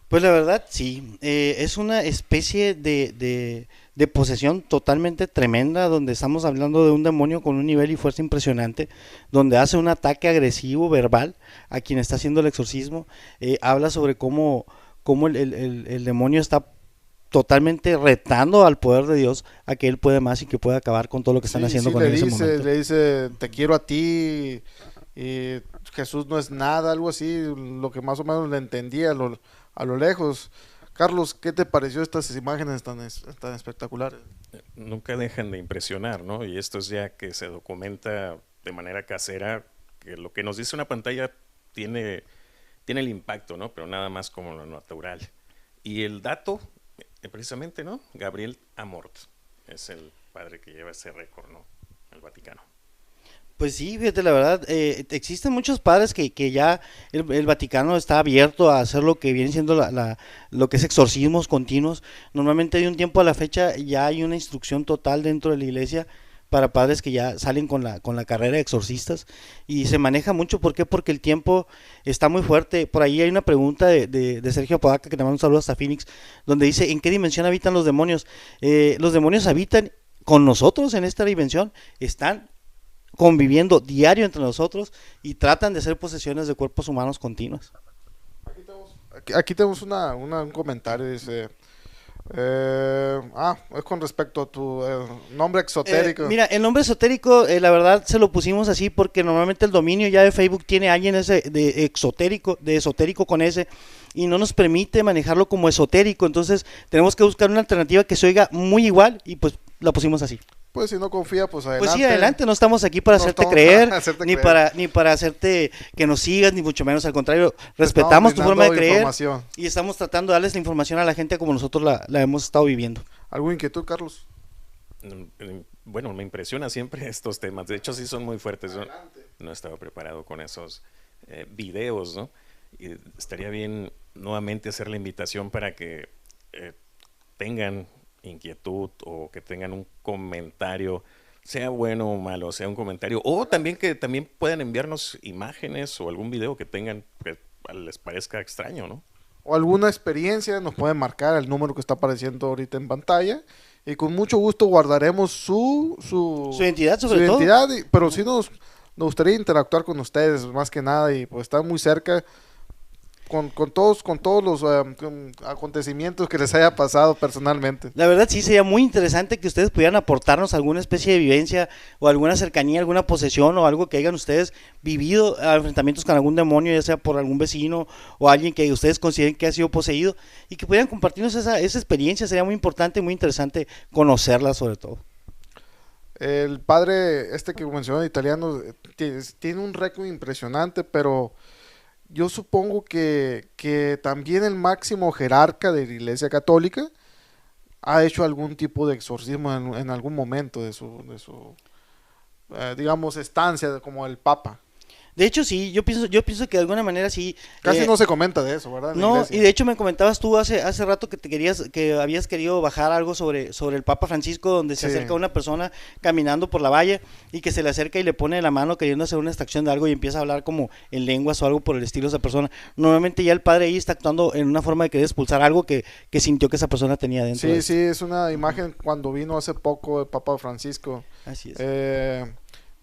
S4: Pues la verdad sí, es una especie de posesión totalmente tremenda, donde estamos hablando de un demonio con un nivel y fuerza impresionante, donde hace un ataque agresivo verbal a quien está haciendo el exorcismo. Habla sobre cómo el demonio está totalmente retando al poder de Dios a que él puede más y que puede acabar con todo lo que están haciendo con él en ese momento.
S3: Le dice, te quiero a ti, y Jesús no es nada, algo así, lo que más o menos le entendía a lo lejos. Carlos, ¿qué te pareció estas imágenes tan espectaculares?
S5: Nunca dejan de impresionar, ¿no? Y esto es ya que se documenta de manera casera, que lo que nos dice una pantalla tiene el impacto, ¿no? Pero nada más como lo natural. Y el dato, precisamente, ¿no? Gabriel Amort es el padre que lleva ese récord, ¿no? El Vaticano.
S4: Pues sí, fíjate, la verdad, existen muchos padres que ya el Vaticano está abierto a hacer lo que viene siendo lo que es exorcismos continuos. Normalmente de un tiempo a la fecha ya hay una instrucción total dentro de la iglesia para padres que ya salen con la carrera de exorcistas, y se maneja mucho. ¿Por qué? Porque el tiempo está muy fuerte. Por ahí hay una pregunta de Sergio Apodaca, que te mando un saludo hasta Phoenix, donde dice, ¿en qué dimensión habitan los demonios? Los demonios habitan con nosotros en esta dimensión, están conviviendo diario entre nosotros y tratan de hacer posesiones de cuerpos humanos continuas.
S3: Aquí tenemos un comentario, dice, es con respecto a tu nombre exotérico.
S4: Mira, el nombre esotérico, la verdad se lo pusimos así porque normalmente el dominio ya de Facebook tiene alguien ese de esotérico con ese, y no nos permite manejarlo como esotérico, entonces tenemos que buscar una alternativa que se oiga muy igual, y pues la pusimos así.
S3: Pues si no confía, pues adelante.
S4: Pues sí, adelante, no estamos aquí para hacerte creer, ni para hacerte que nos sigas, ni mucho menos, al contrario, respetamos tu forma de creer y estamos tratando de darles la información a la gente como nosotros la hemos estado viviendo.
S3: ¿Alguna inquietud, Carlos?
S5: Bueno, me impresiona siempre estos temas, de hecho sí son muy fuertes. Yo no estaba preparado con esos videos, ¿no? Y estaría bien nuevamente hacer la invitación para que tengan inquietud o que tengan un comentario, sea bueno o malo, sea un comentario, o también que también puedan enviarnos imágenes o algún video que tengan que les parezca extraño, ¿no?
S3: O alguna experiencia, nos pueden marcar el número que está apareciendo ahorita en pantalla, y con mucho gusto guardaremos su
S4: identidad, sobre todo.
S3: Pero sí nos gustaría interactuar con ustedes más que nada, y pues estar muy cerca con todos los acontecimientos que les haya pasado personalmente.
S4: La verdad sí sería muy interesante que ustedes pudieran aportarnos alguna especie de vivencia o alguna cercanía, alguna posesión o algo que hayan ustedes vivido, enfrentamientos con algún demonio, ya sea por algún vecino o alguien que ustedes consideren que ha sido poseído, y que pudieran compartirnos esa experiencia. Sería muy importante, muy interesante conocerla sobre todo.
S3: El padre que mencionó, italiano, tiene un récord impresionante, pero yo supongo que también el máximo jerarca de la Iglesia Católica ha hecho algún tipo de exorcismo en algún momento de su digamos, estancia como el Papa.
S4: De hecho, sí, yo pienso que de alguna manera sí.
S3: Casi no se comenta de eso, ¿verdad? En la
S4: No,
S3: iglesia.
S4: y de hecho me comentabas tú hace rato que habías querido bajar algo sobre el Papa Francisco, donde se
S3: Sí.
S4: acerca una persona caminando por la valle y que se le acerca y le pone la mano queriendo hacer una extracción de algo y empieza a hablar como en lenguas o algo por el estilo de esa persona. Normalmente ya el padre ahí está actuando en una forma de querer expulsar algo que sintió que esa persona tenía dentro.
S3: Sí, sí, es una imagen cuando vino hace poco el Papa Francisco.
S4: Así es.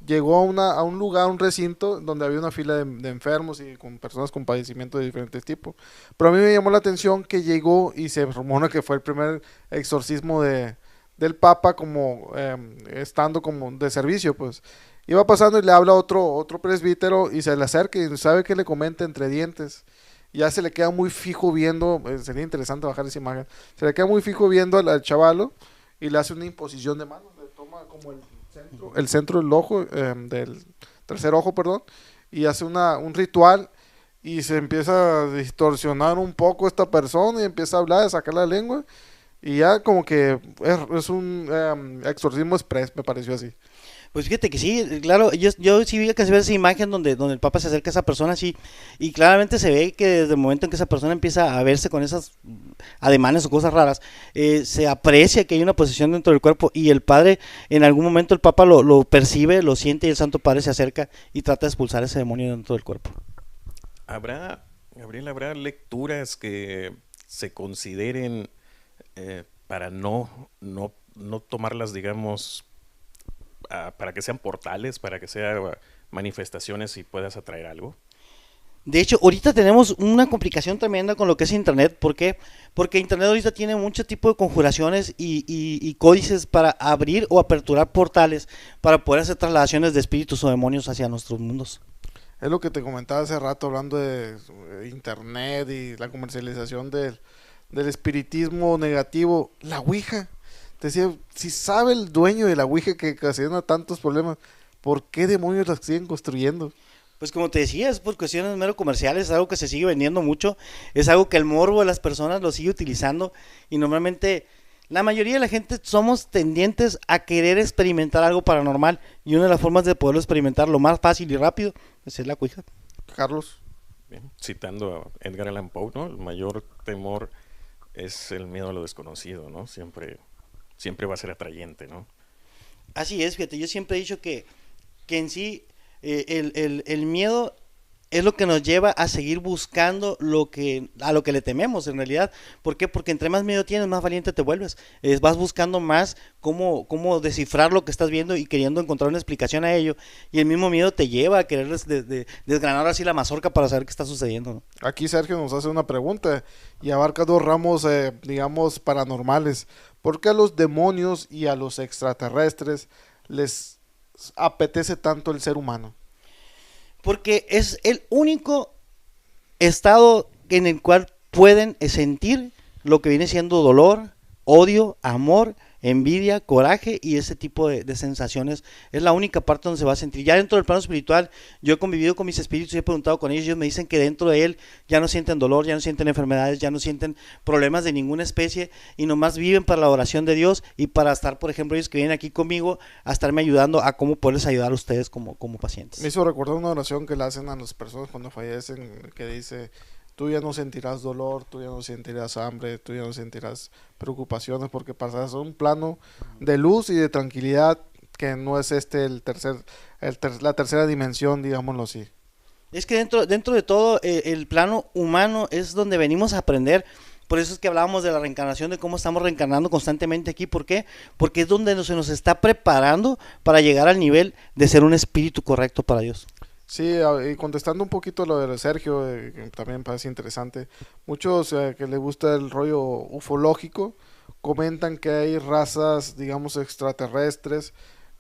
S3: Llegó a un lugar, un recinto, donde había una fila de enfermos y con personas con padecimientos de diferentes tipos. Pero a mí me llamó la atención que llegó y se rumora que fue el primer exorcismo del Papa como estando como de servicio, pues. Iba pasando y le habla otro presbítero y se le acerca y sabe que le comenta entre dientes. Ya se le queda muy fijo viendo, sería interesante bajar esa imagen, se le queda muy fijo viendo al chavalo y le hace una imposición de manos, le toma como el centro del ojo, del tercer ojo, perdón, y hace un ritual y se empieza a distorsionar un poco esta persona y empieza a hablar, a sacar la lengua y ya como que es un exorcismo express, me pareció así.
S4: Pues fíjate que sí, claro, yo sí vi que se ve esa imagen donde el Papa se acerca a esa persona así, y claramente se ve que desde el momento en que esa persona empieza a verse con esas ademanes o cosas raras, se aprecia que hay una posesión dentro del cuerpo, y el padre, en algún momento el Papa lo percibe, lo siente, y el Santo Padre se acerca y trata de expulsar ese demonio dentro del cuerpo.
S5: Gabriel, ¿habrá lecturas que se consideren para no tomarlas, digamos, para que sean portales, para que sean manifestaciones y puedas atraer algo?
S4: De hecho, ahorita tenemos una complicación tremenda con lo que es Internet. ¿Por qué? Porque Internet ahorita tiene mucho tipo de conjuraciones y códices para abrir o aperturar portales para poder hacer trasladaciones de espíritus o demonios hacia nuestros mundos.
S3: Es lo que te comentaba hace rato hablando de Internet y la comercialización del espiritismo negativo. La Ouija. Te decía, si sabe el dueño de la Ouija que ocasiona tantos problemas, ¿por qué demonios las siguen construyendo?
S4: Pues como te decía, es por cuestiones mero comerciales, es algo que se sigue vendiendo mucho, es algo que el morbo de las personas lo sigue utilizando, y normalmente la mayoría de la gente somos tendientes a querer experimentar algo paranormal, y una de las formas de poderlo experimentar lo más fácil y rápido es la Ouija.
S3: Carlos.
S5: Bien, citando a Edgar Allan Poe, ¿no? El mayor temor es el miedo a lo desconocido, ¿no? Siempre va a ser atrayente, ¿no?
S4: Así es, fíjate, yo siempre he dicho que en sí el miedo es lo que nos lleva a seguir buscando a lo que le tememos en realidad. ¿Por qué? Porque entre más miedo tienes, más valiente te vuelves. Vas buscando más cómo descifrar lo que estás viendo y queriendo encontrar una explicación a ello. Y el mismo miedo te lleva a querer desgranar así la mazorca para saber qué está sucediendo, ¿no?
S3: Aquí Sergio nos hace una pregunta y abarca dos ramos, digamos, paranormales. ¿Por qué a los demonios y a los extraterrestres les apetece tanto el ser humano?
S4: Porque es el único estado en el cual pueden sentir lo que viene siendo dolor, odio, amor, envidia, coraje y ese tipo de sensaciones. Es la única parte donde se va a sentir. Ya dentro del plano espiritual, yo he convivido con mis espíritus y he preguntado con ellos me dicen que dentro de él ya no sienten dolor, ya no sienten enfermedades, ya no sienten problemas de ninguna especie y nomás viven para la oración de Dios y para estar, por ejemplo, ellos que vienen aquí conmigo a estarme ayudando a cómo poderles ayudar a ustedes como pacientes.
S3: Me hizo recordar una oración que le hacen a las personas cuando fallecen, que dice: tú ya no sentirás dolor, tú ya no sentirás hambre, tú ya no sentirás preocupaciones, porque pasarás a un plano de luz y de tranquilidad que no es la tercera dimensión, digámoslo así.
S4: Es que dentro de todo el plano humano es donde venimos a aprender. Por eso es que hablábamos de la reencarnación, de cómo estamos reencarnando constantemente aquí. ¿Por qué? Porque es donde se nos está preparando para llegar al nivel de ser un espíritu correcto para Dios.
S3: Sí, y contestando un poquito lo de Sergio, que también me parece interesante, muchos que les gusta el rollo ufológico comentan que hay razas, digamos, extraterrestres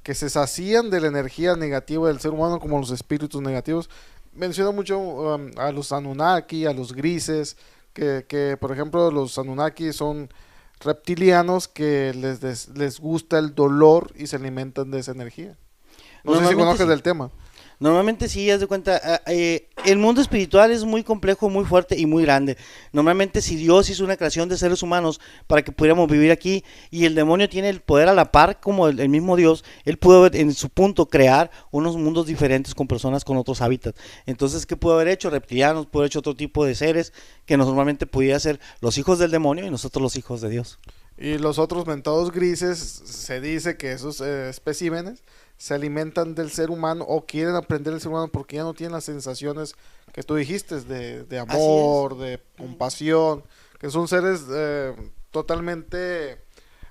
S3: que se sacían de la energía negativa del ser humano, como los espíritus negativos. Menciona mucho a los Anunnaki, a los grises, que por ejemplo los Anunnaki son reptilianos que les gusta el dolor y se alimentan de esa energía. No sé si conoces del tema.
S4: Normalmente sí, haz de cuenta, el mundo espiritual es muy complejo, muy fuerte y muy grande. Normalmente si Dios hizo una creación de seres humanos para que pudiéramos vivir aquí y el demonio tiene el poder a la par como el mismo Dios, él pudo en su punto crear unos mundos diferentes con personas con otros hábitats. Entonces, ¿qué pudo haber hecho? Reptilianos, pudo haber hecho otro tipo de seres que normalmente pudiera ser los hijos del demonio y nosotros los hijos de Dios.
S3: Y los otros mentados grises, se dice que esos especímenes se alimentan del ser humano o quieren aprender del ser humano porque ya no tienen las sensaciones que tú dijiste de amor, de compasión, que son seres totalmente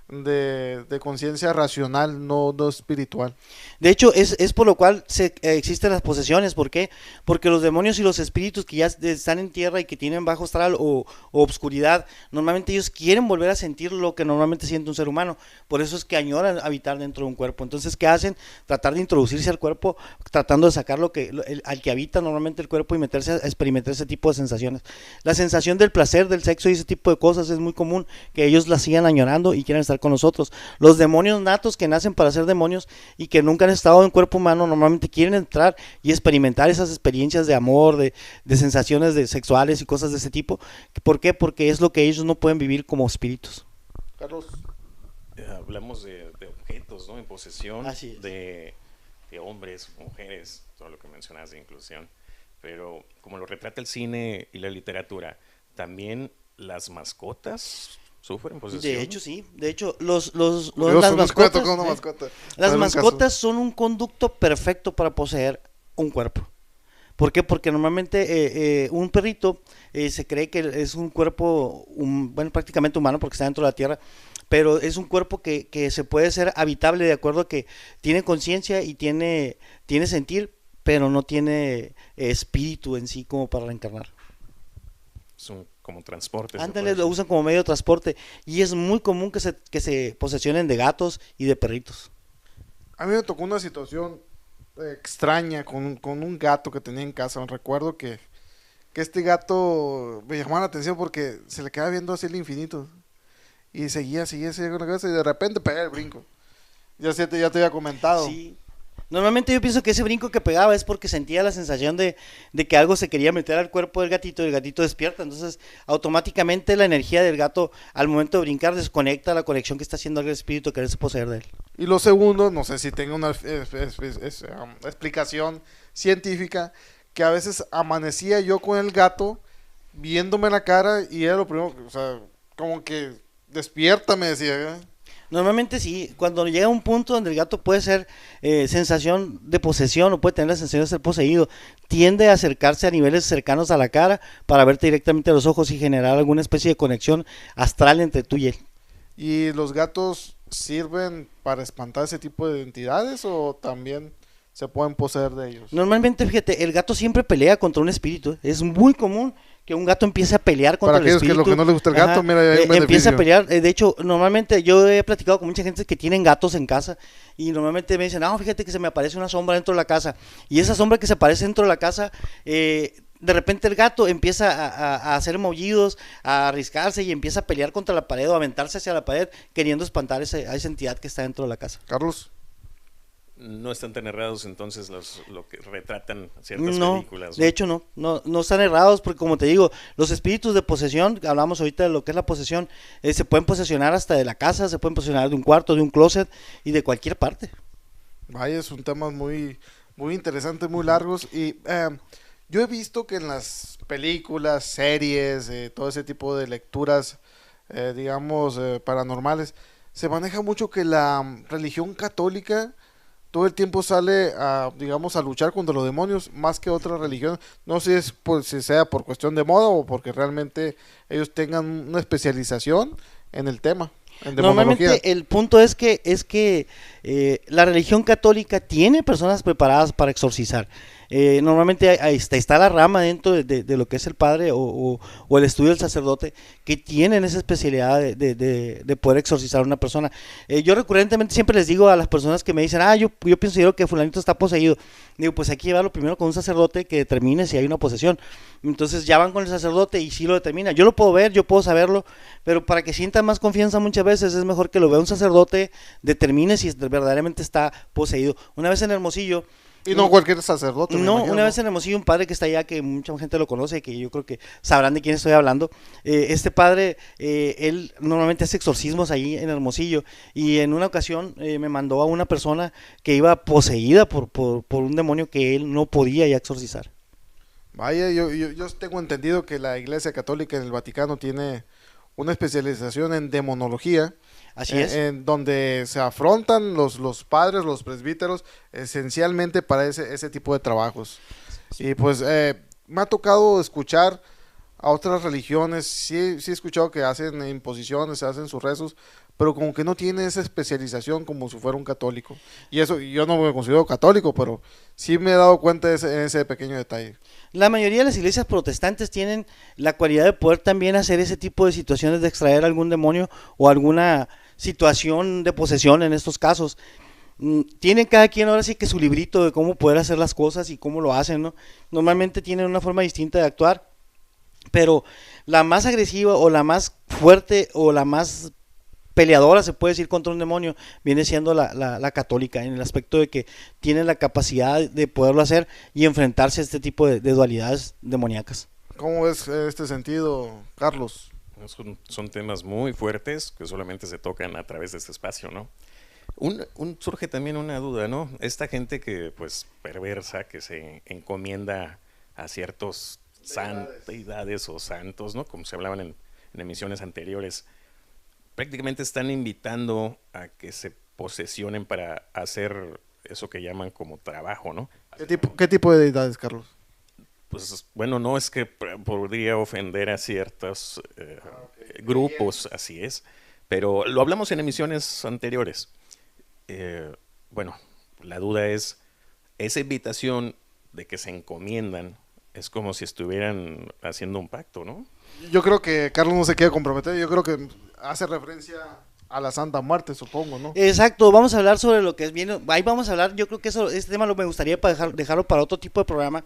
S3: de conciencia racional, no espiritual.
S4: De hecho, es por lo cual existen las posesiones. ¿Por qué? Porque los demonios y los espíritus que ya están en tierra y que tienen bajo astral o obscuridad, normalmente ellos quieren volver a sentir lo que normalmente siente un ser humano. Por eso es que añoran habitar dentro de un cuerpo. Entonces, ¿qué hacen? Tratar de introducirse al cuerpo, tratando de sacar al que habita normalmente el cuerpo y meterse a experimentar ese tipo de sensaciones. La sensación del placer, del sexo y ese tipo de cosas es muy común, que ellos la sigan añorando y quieran estar con nosotros. Los demonios natos que nacen para ser demonios y que nunca han estado en cuerpo humano normalmente quieren entrar y experimentar esas experiencias de amor, de sensaciones sexuales y cosas de ese tipo. ¿Por qué? Porque es lo que ellos no pueden vivir como espíritus.
S3: Carlos.
S5: Hablamos de objetos, ¿no? En posesión
S4: Así es.
S5: de hombres, mujeres, todo lo que mencionas de inclusión, pero como lo retrata el cine y la literatura, también las mascotas sufren posesión.
S4: De hecho, sí. De hecho, las mascotas son un conducto perfecto para poseer un cuerpo. ¿Por qué? Porque normalmente un perrito se cree que es un cuerpo, prácticamente humano porque está dentro de la tierra, pero es un cuerpo que se puede ser habitable de acuerdo a que tiene conciencia y tiene sentir, pero no tiene espíritu en sí como para reencarnar.
S5: Son como transporte.
S4: Ándale, lo usan como medio de transporte y es muy común que se posesionen de gatos y de perritos.
S3: A mí me tocó una situación extraña con un gato que tenía en casa. Recuerdo que este gato me llamaba la atención porque se le quedaba viendo hacia el infinito y seguía con la cabeza y de repente pega el brinco. Ya te había comentado.
S4: Sí. Normalmente yo pienso que ese brinco que pegaba es porque sentía la sensación de que algo se quería meter al cuerpo del gatito y el gatito despierta. Entonces, automáticamente la energía del gato al momento de brincar desconecta la conexión que está haciendo el espíritu que quererse poseer de él.
S3: Y lo segundo, no sé si tenga una explicación científica, que a veces amanecía yo con el gato viéndome la cara y era lo primero, o sea, como que despierta, me decía.
S4: Normalmente sí, cuando llega a un punto donde el gato puede ser sensación de posesión o puede tener la sensación de ser poseído, tiende a acercarse a niveles cercanos a la cara para verte directamente a los ojos y generar alguna especie de conexión astral entre tú y él.
S3: ¿Y los gatos sirven para espantar ese tipo de entidades o también se pueden poseer de ellos?
S4: Normalmente, fíjate, el gato siempre pelea contra un espíritu. Es muy común que un gato empiece a pelear contra el espíritu.
S3: Para aquellos que no les gusta el gato, mira, hay un beneficio.
S4: Empieza a pelear. De hecho, normalmente yo he platicado con mucha gente que tienen gatos en casa y normalmente me dicen, fíjate que se me aparece una sombra dentro de la casa. Y esa sombra que se aparece dentro de la casa, de repente el gato empieza a hacer maullidos, a arriscarse y empieza a pelear contra la pared o a aventarse hacia la pared queriendo espantar a esa entidad que está dentro de la casa.
S3: Carlos.
S5: No están tan errados entonces lo que retratan ciertas películas, ¿no?
S4: De hecho no están errados porque, como te digo, los espíritus de posesión, hablamos ahorita de lo que es la posesión, se pueden posesionar hasta de la casa, se pueden posesionar de un cuarto, de un closet y de cualquier parte.
S3: Vaya, son temas muy, muy interesantes, muy largos y yo he visto que en las películas, series, todo ese tipo de lecturas, paranormales, se maneja mucho que la religión católica todo el tiempo sale a luchar contra los demonios más que otra religión. No sé si sea por cuestión de moda o porque realmente ellos tengan una especialización en el tema.
S4: Normalmente el punto es que la religión católica tiene personas preparadas para exorcizar. Normalmente está la rama dentro de lo que es el padre o el estudio del sacerdote que tienen esa especialidad de poder exorcizar a una persona. Yo recurrentemente siempre les digo a las personas que me dicen, yo pienso que fulanito está poseído. Digo, pues hay que llevarlo primero con un sacerdote que determine si hay una posesión. Entonces ya van con el sacerdote y sí lo determina. Yo lo puedo ver, yo puedo saberlo, pero para que sientan más confianza muchas veces es mejor que lo vea un sacerdote, determine si verdaderamente está poseído. Una vez en Hermosillo,
S3: Y no cualquier sacerdote. me
S4: No,
S3: imagino,
S4: una vez en Hermosillo, un padre que está allá, que mucha gente lo conoce, que yo creo que sabrán de quién estoy hablando. Este padre, él normalmente hace exorcismos ahí en Hermosillo, y en una ocasión me mandó a una persona que iba poseída por un demonio que él no podía ya exorcizar.
S3: Vaya, yo tengo entendido que la Iglesia Católica en el Vaticano tiene una especialización en demonología.
S4: Así es.
S3: En donde se afrontan los padres, los presbíteros, esencialmente para ese tipo de trabajos. Y pues me ha tocado escuchar a otras religiones, sí he escuchado que hacen imposiciones, hacen sus rezos, pero como que no tiene esa especialización como si fuera un católico. Y eso, yo no me considero católico, pero sí me he dado cuenta de ese pequeño detalle.
S4: La mayoría de las iglesias protestantes tienen la cualidad de poder también hacer ese tipo de situaciones de extraer algún demonio o alguna situación de posesión en estos casos. Tienen cada quien ahora sí que su librito de cómo poder hacer las cosas y cómo lo hacen, ¿no? Normalmente tienen una forma distinta de actuar, pero la más agresiva o la más fuerte o la más peleadora, se puede decir, contra un demonio, viene siendo la católica, en el aspecto de que tienen la capacidad de poderlo hacer y enfrentarse a este tipo de dualidades demoníacas.
S3: ¿Cómo ves este sentido, Carlos?
S5: Son temas muy fuertes que solamente se tocan a través de este espacio, ¿no? Surge también una duda, ¿no? Esta gente que, pues, perversa, que se encomienda a ciertos deidades o santos, ¿no? Como se hablaban en emisiones anteriores, prácticamente están invitando a que se posesionen para hacer eso que llaman como trabajo, ¿no?
S3: ¿Qué tipo de deidades, Carlos?
S5: Pues bueno, no es que podría ofender a ciertos grupos, así es, pero lo hablamos en emisiones anteriores. Bueno, la duda es, esa invitación de que se encomiendan es como si estuvieran haciendo un pacto, ¿no?
S3: Yo creo que Carlos no se quiere comprometer, yo creo que hace referencia a la Santa Muerte, supongo, ¿no?
S4: Exacto, vamos a hablar sobre lo que es bien, ahí vamos a hablar, yo creo que este tema me gustaría dejarlo para otro tipo de programa,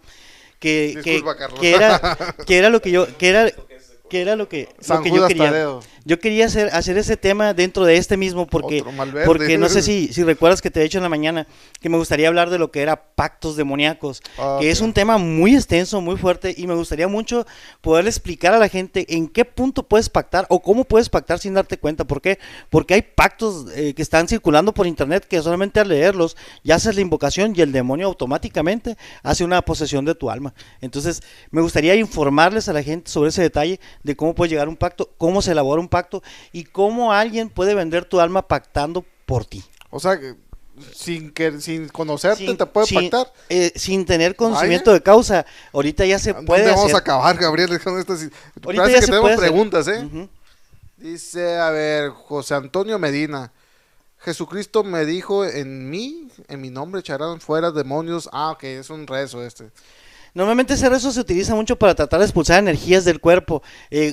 S3: Disculpa, Carlos.
S4: que era lo que yo quería. Yo quería hacer ese tema dentro de este mismo porque no sé si recuerdas que te he dicho en la mañana que me gustaría hablar de lo que era pactos demoníacos, que es un tema muy extenso, muy fuerte, y me gustaría mucho poder explicar a la gente en qué punto puedes pactar o cómo puedes pactar sin darte cuenta. ¿Por qué? Porque hay pactos que están circulando por internet que solamente al leerlos ya haces la invocación y el demonio automáticamente hace una posesión de tu alma. Entonces me gustaría informarles a la gente sobre ese detalle de cómo puede llegar a un pacto, cómo se elabora un pacto y cómo alguien puede vender tu alma pactando por ti.
S3: O sea, sin conocerte te puede pactar.
S4: Sin tener conocimiento de causa. Ahorita ya se puede hacer.
S3: Vamos a acabar, Gabriel, con estas.
S4: Ahorita ya
S3: que
S4: se
S3: tenemos
S4: puede
S3: preguntas,
S4: hacer.
S3: Dice, a ver, José Antonio Medina. Jesucristo me dijo, en mi nombre echarán fuera demonios. Ah, ok, es un rezo este.
S4: Normalmente ese rezo se utiliza mucho para tratar de expulsar energías del cuerpo,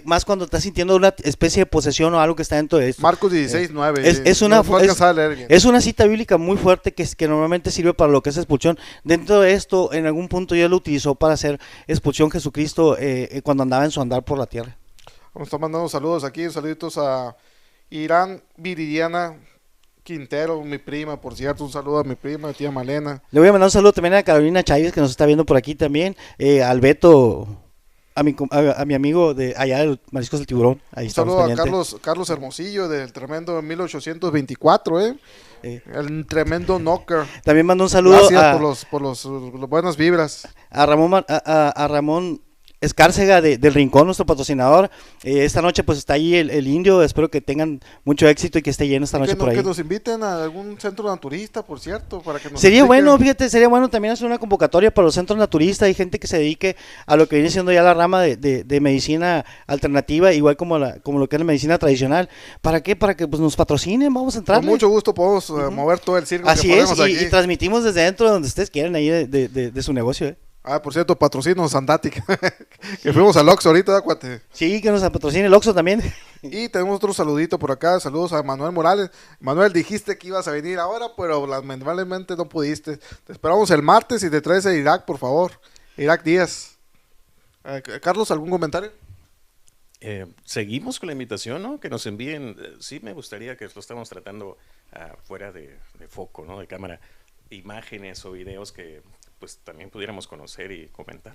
S4: más cuando estás sintiendo una especie de posesión o algo que está dentro de esto.
S3: Marcos 16:9.
S4: Es una cita bíblica muy fuerte que normalmente sirve para lo que es expulsión. Dentro de esto, en algún punto ya lo utilizó para hacer expulsión Jesucristo cuando andaba en su andar por la tierra.
S3: Nos está mandando saludos aquí, saluditos a Irán Viridiana Quintero, mi prima, por cierto, un saludo a mi prima, tía Malena.
S4: Le voy a mandar un saludo también a Carolina Chávez, que nos está viendo por aquí también, al Beto, a mi amigo de allá de Mariscos del Tiburón. Ahí
S3: un saludo a Carlos Hermosillo, del tremendo 1824, el tremendo knocker.
S4: También mando un saludo
S3: por los buenas vibras.
S4: A Ramón Escárcega del Rincón, nuestro patrocinador. Esta noche pues está ahí el indio, espero que tengan mucho éxito y que esté lleno esta noche por ahí.
S3: Que nos inviten a algún centro naturista, por cierto, para que nos
S4: sería
S3: expliquen.
S4: Bueno, fíjate, sería bueno también hacer una convocatoria para los centros naturistas. Hay gente que se dedique a lo que viene siendo ya la rama de medicina alternativa, igual como lo que es la medicina tradicional. ¿Para qué? Para que pues nos patrocinen, vamos a entrar.
S3: Con mucho gusto podemos mover todo el circo.
S4: Así
S3: que
S4: es,
S3: aquí.
S4: Y transmitimos desde dentro donde ustedes quieran ahí de su negocio,
S3: Ah, por cierto, patrocino Sandatic, que fuimos al Oxxo ahorita, cuate.
S4: Sí, que nos patrocine el Oxxo también.
S3: Y tenemos otro saludito por acá, saludos a Manuel Morales. Manuel, dijiste que ibas a venir ahora, pero lamentablemente no pudiste. Te esperamos el martes y te traes a Irak, por favor. Irak Díaz. Carlos, ¿algún comentario?
S5: Seguimos con la invitación, ¿no? Que nos envíen, sí me gustaría que lo estamos tratando fuera de foco, ¿no? De cámara. imágenes o videos que pues también pudiéramos conocer y comentar.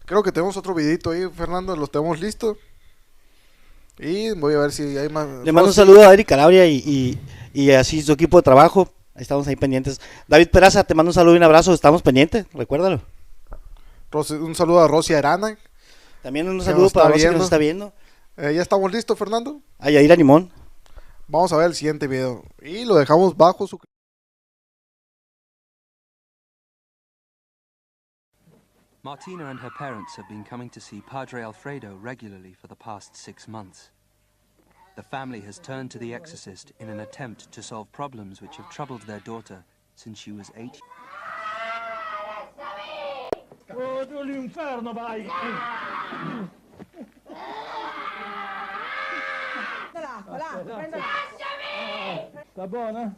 S3: Creo que tenemos otro videito ahí, Fernando, lo tenemos listo. Y voy a ver si hay más.
S4: Le mando un saludo a Eric Calabria y así su equipo de trabajo. Estamos ahí pendientes. David Peraza, te mando un saludo y un abrazo. Estamos pendientes, recuérdalo.
S3: Un saludo a Rosy Arana.
S4: También un saludo para Rosy que nos está viendo.
S3: ¿Ya estamos listos, Fernando?
S4: A Yair Animón.
S3: Vamos a ver el siguiente video. Y lo dejamos bajo su...
S15: Martina and her parents have been coming to see Padre Alfredo regularly for the past 6 months. The family has turned to the exorcist in an attempt to solve problems which have troubled their daughter since she was 8.
S8: Oh, l'inferno, vai! Sta buona?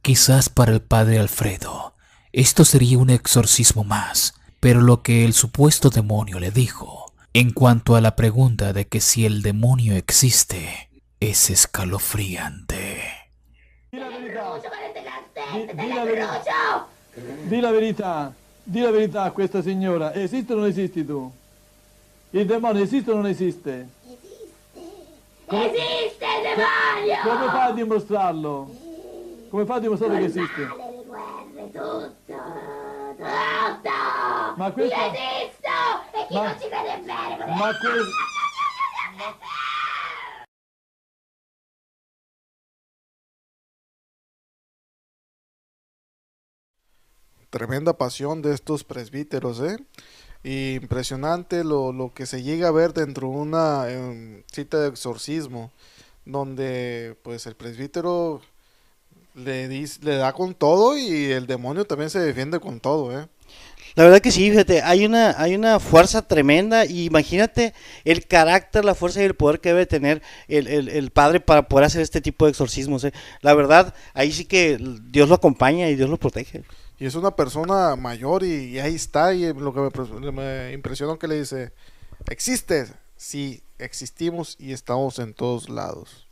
S16: Quizás para el padre Alfredo esto sería un exorcismo más, pero lo que el supuesto demonio le dijo en cuanto a la pregunta de que si el demonio existe es escalofriante.
S8: Di la verità a questa signora. Esiste o non esisti tu? Il demonio esiste o non esiste?
S14: Esiste il demonio!
S8: Come fai a dimostrarlo? Come fai a dimostrare che esiste?
S14: Le guerre, tutto!
S8: Ma questo...
S14: Io esisto! E chi non ci crede bene?
S8: Ma questo...
S3: Tremenda pasión de estos presbíteros, Y impresionante lo que se llega a ver dentro de una cita de exorcismo, donde pues el presbítero le da con todo y el demonio también se defiende con todo,
S4: La verdad que sí, fíjate, hay una fuerza tremenda y imagínate el carácter, la fuerza y el poder que debe tener el padre para poder hacer este tipo de exorcismos, La verdad, ahí sí que Dios lo acompaña y Dios lo protege.
S3: Y es una persona mayor y ahí está, y lo que me impresionó que le dice, ¿existes? Sí, existimos y estamos en todos lados.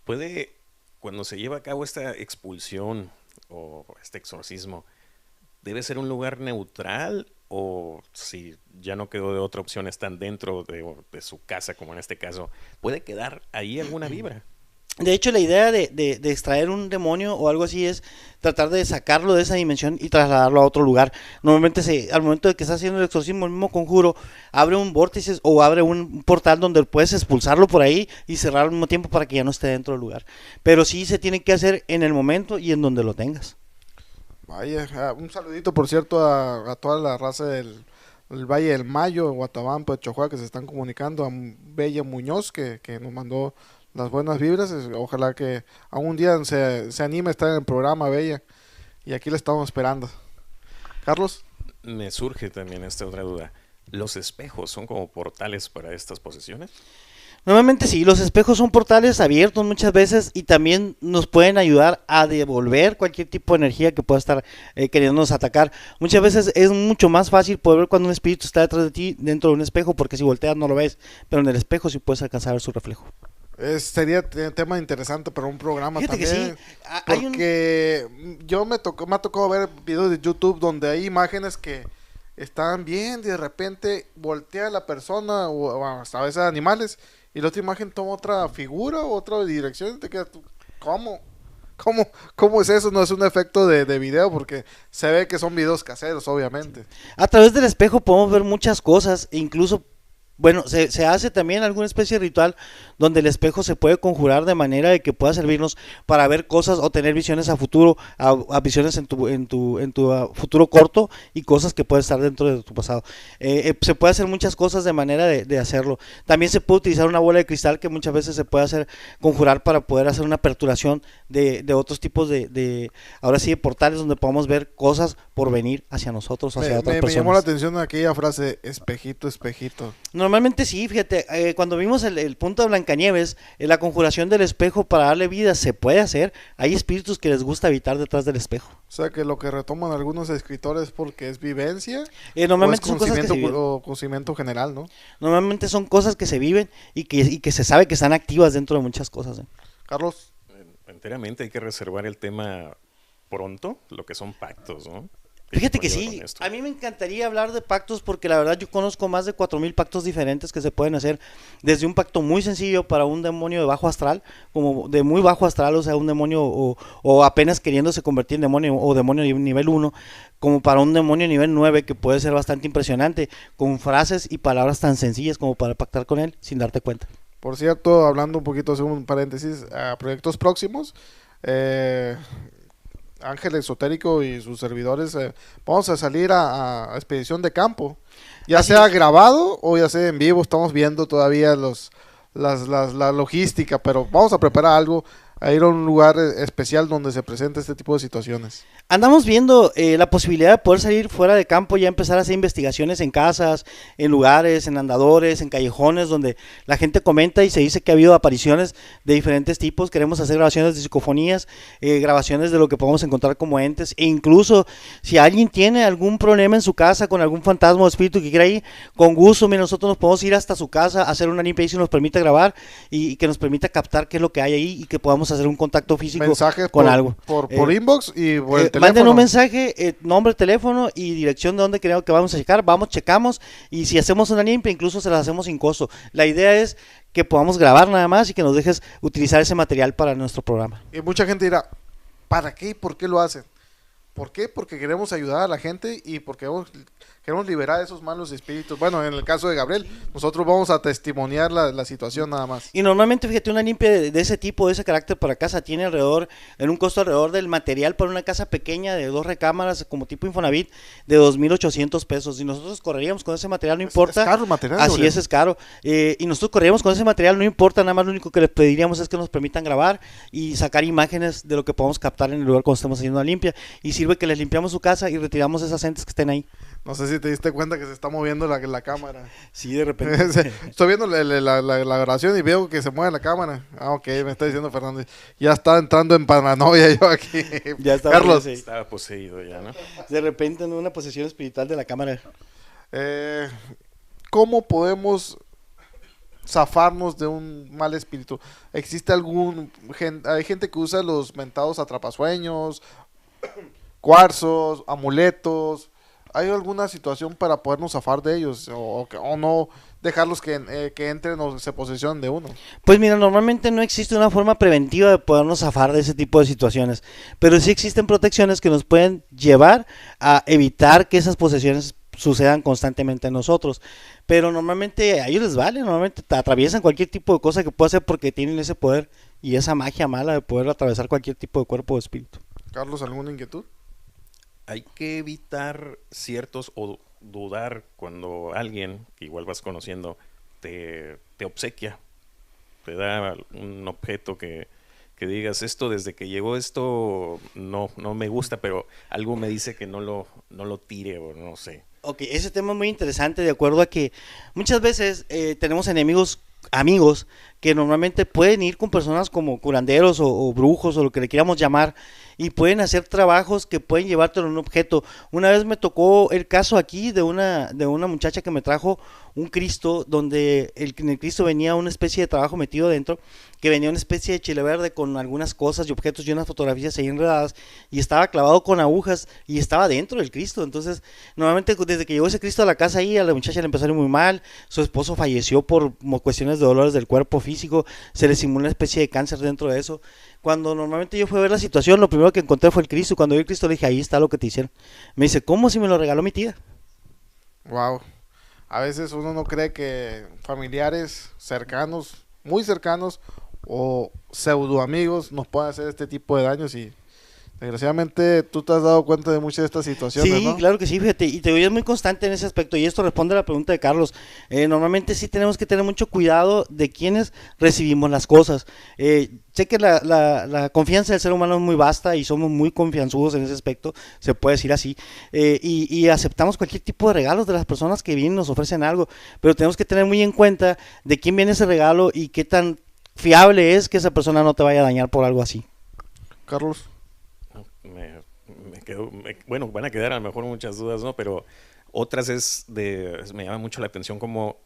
S5: Puede, cuando se lleva a cabo esta expulsión o este exorcismo, ¿debe ser un lugar neutral o si ya no quedó de otra opción, están dentro de su casa, como en este caso, puede quedar ahí alguna vibra?
S4: De hecho, la idea de extraer un demonio o algo así es tratar de sacarlo de esa dimensión y trasladarlo a otro lugar. Normalmente al momento de que estás haciendo el exorcismo, el mismo conjuro, abre un vórtice o abre un portal donde puedes expulsarlo por ahí y cerrar al mismo tiempo para que ya no esté dentro del lugar. Pero sí se tiene que hacer en el momento y en donde lo tengas.
S3: Vaya, un saludito por cierto a toda la raza del Valle del Mayo, Guatabampo, de Chojoa, que se están comunicando, a Bella Muñoz que nos mandó las buenas vibras. Ojalá que algún día se anime a estar en el programa, Bella, y aquí la estamos esperando. Carlos.
S5: Me surge también esta otra duda, ¿los espejos son como portales para estas posesiones?
S4: Normalmente sí, los espejos son portales abiertos muchas veces y también nos pueden ayudar a devolver cualquier tipo de energía que pueda estar queriéndonos atacar. Muchas veces es mucho más fácil poder ver cuando un espíritu está detrás de ti dentro de un espejo, porque si volteas no lo ves, pero en el espejo sí puedes alcanzar a ver su reflejo.
S3: Sería tema interesante para un programa.
S4: Fíjate
S3: también,
S4: que sí.
S3: Porque me ha tocado ver videos de YouTube donde hay imágenes que están bien y de repente voltea la persona o a veces animales y la otra imagen toma otra figura o otra dirección y te quedas tú, ¿cómo es eso? No es un efecto de video, porque se ve que son videos caseros, obviamente.
S4: A través del espejo podemos ver muchas cosas e incluso, bueno, se hace también alguna especie de ritual donde el espejo se puede conjurar de manera de que pueda servirnos para ver cosas o tener visiones a futuro, a visiones en tu futuro corto y cosas que pueden estar dentro de tu pasado. Se puede hacer muchas cosas de manera de hacerlo. También se puede utilizar una bola de cristal que muchas veces se puede hacer conjurar para poder hacer una aperturación de otros tipos ahora sí, de portales donde podamos ver cosas por venir hacia nosotros o hacia otras personas.
S3: Me llamó la atención aquella frase, espejito, espejito.
S4: Normalmente sí, fíjate, cuando vimos el punto de Blancanieves, la conjuración del espejo para darle vida se puede hacer. Hay espíritus que les gusta habitar detrás del espejo.
S3: O sea, que lo que retoman algunos escritores porque es vivencia,
S4: normalmente
S3: o es
S4: son cosas que se viven.
S3: o conocimiento general, ¿no?
S4: Normalmente son cosas que se viven y que se sabe que están activas dentro de muchas cosas.
S3: Carlos.
S5: Enteramente hay que reservar el tema pronto, lo que son pactos, ¿no?
S4: Fíjate que sí, a mí me encantaría hablar de pactos porque la verdad yo conozco más de 4000 pactos diferentes que se pueden hacer, desde un pacto muy sencillo para un demonio de bajo astral, como de muy bajo astral, o sea, un demonio o apenas queriéndose convertir en demonio o demonio de nivel 1, como para un demonio nivel 9 que puede ser bastante impresionante, con frases y palabras tan sencillas como para pactar con él sin darte cuenta.
S3: Por cierto, hablando un poquito, hacer un paréntesis, a proyectos próximos, Ángel Esotérico y sus servidores vamos a salir a expedición de campo, ya
S4: Así
S3: sea
S4: es.
S3: grabado o ya sea en vivo. Estamos viendo todavía la logística, pero vamos a preparar algo, a ir a un lugar especial donde se presente este tipo de situaciones.
S4: Andamos viendo la posibilidad de poder salir fuera de campo, ya empezar a hacer investigaciones en casas, en lugares, en andadores, en callejones, donde la gente comenta y se dice que ha habido apariciones de diferentes tipos. Queremos hacer grabaciones de psicofonías, grabaciones de lo que podemos encontrar como entes, e incluso si alguien tiene algún problema en su casa con algún fantasma o espíritu que quiera ir, con gusto, mira, nosotros nos podemos ir hasta su casa, hacer una limpia y si nos permite grabar y que nos permita captar qué es lo que hay ahí y que podamos hacer un contacto físico
S3: Mensajes
S4: con
S3: por,
S4: algo.
S3: por inbox y por el teléfono.
S4: Manden un mensaje, nombre, teléfono y dirección de donde queremos que vamos a checar, vamos, checamos y si hacemos una limpia incluso se las hacemos sin costo. La idea es que podamos grabar nada más y que nos dejes utilizar ese material para nuestro programa.
S3: Y mucha gente dirá, ¿para qué y por qué lo hacen? ¿Por qué? Porque queremos ayudar a la gente y porque queremos liberar esos malos espíritus. Bueno, en el caso de Gabriel, nosotros vamos a testimoniar la situación nada más.
S4: Y normalmente, fíjate, una limpia de ese tipo, de ese carácter para casa, tiene en un costo alrededor del material para una casa pequeña de 2 recámaras, como tipo Infonavit, de 2,800 pesos. Y nosotros correríamos con ese material, no importa.
S3: Es caro el material.
S4: Así es caro. Y nosotros correríamos con ese material, no importa, nada más lo único que les pediríamos es que nos permitan grabar y sacar imágenes de lo que podamos captar en el lugar cuando estemos haciendo una limpia. Y sirve que les limpiamos su casa y retiramos esas entes que estén ahí.
S3: No sé si te diste cuenta que se está moviendo la cámara.
S4: Sí, de repente.
S3: Estoy viendo la grabación y veo que se mueve la cámara. Ah, ok, me está diciendo Fernando. Ya está entrando en paranoia yo aquí.
S4: Ya estaba
S3: Carlos.
S5: Estaba poseído ya, ¿no?
S4: De repente en una posesión espiritual de la cámara.
S3: ¿Cómo podemos zafarnos de un mal espíritu? ¿Existe hay gente que usa los mentados atrapasueños, cuarzos, amuletos? ¿Hay alguna situación para podernos zafar de ellos o no dejarlos que entren o se posesionen de uno?
S4: Pues mira, normalmente no existe una forma preventiva de podernos zafar de ese tipo de situaciones, pero sí existen protecciones que nos pueden llevar a evitar que esas posesiones sucedan constantemente en nosotros, pero normalmente a ellos les vale, normalmente atraviesan cualquier tipo de cosa que pueda hacer porque tienen ese poder y esa magia mala de poder atravesar cualquier tipo de cuerpo o espíritu.
S3: Carlos, ¿alguna inquietud?
S5: Hay que evitar ciertos o dudar cuando alguien, que igual vas conociendo, te obsequia, te da un objeto que digas, esto desde que llegó esto no me gusta, pero algo me dice que no lo tire o no sé.
S4: Ok, ese tema es muy interesante, de acuerdo a que muchas veces tenemos amigos que normalmente pueden ir con personas como curanderos o brujos o lo que le queramos llamar y pueden hacer trabajos que pueden llevártelo en un objeto. Una vez me tocó el caso aquí de una muchacha que me trajo un Cristo donde en el Cristo venía una especie de trabajo metido dentro, que venía una especie de chile verde con algunas cosas y objetos y unas fotografías ahí enredadas y estaba clavado con agujas y estaba dentro del Cristo. Entonces normalmente desde que llegó ese Cristo a la casa ahí, a la muchacha le empezó a ir muy mal, su esposo falleció por cuestiones de dolores del cuerpo físico, se le simuló una especie de cáncer dentro de eso. Cuando normalmente yo fui a ver la situación, lo primero que encontré fue el Cristo, y cuando vi el Cristo le dije, ahí está lo que te hicieron. Me dice, ¿cómo si me lo regaló mi tía?
S3: Wow. A veces uno no cree que familiares cercanos, muy cercanos o pseudo amigos nos puedan hacer este tipo de daños y Desgraciadamente, tú te has dado cuenta de muchas de estas situaciones,
S4: Sí,
S3: ¿no?
S4: claro que sí, fíjate, y te digo, es muy constante en ese aspecto, y esto responde a la pregunta de Carlos. Normalmente sí tenemos que tener mucho cuidado de quienes recibimos las cosas. Sé que la confianza del ser humano es muy vasta y somos muy confianzudos en ese aspecto, se puede decir así, y aceptamos cualquier tipo de regalos de las personas que vienen y nos ofrecen algo, pero tenemos que tener muy en cuenta de quién viene ese regalo y qué tan fiable es que esa persona no te vaya a dañar por algo así.
S3: Carlos.
S5: Bueno, van a quedar a lo mejor muchas dudas, ¿no? Pero otras me llama mucho la atención como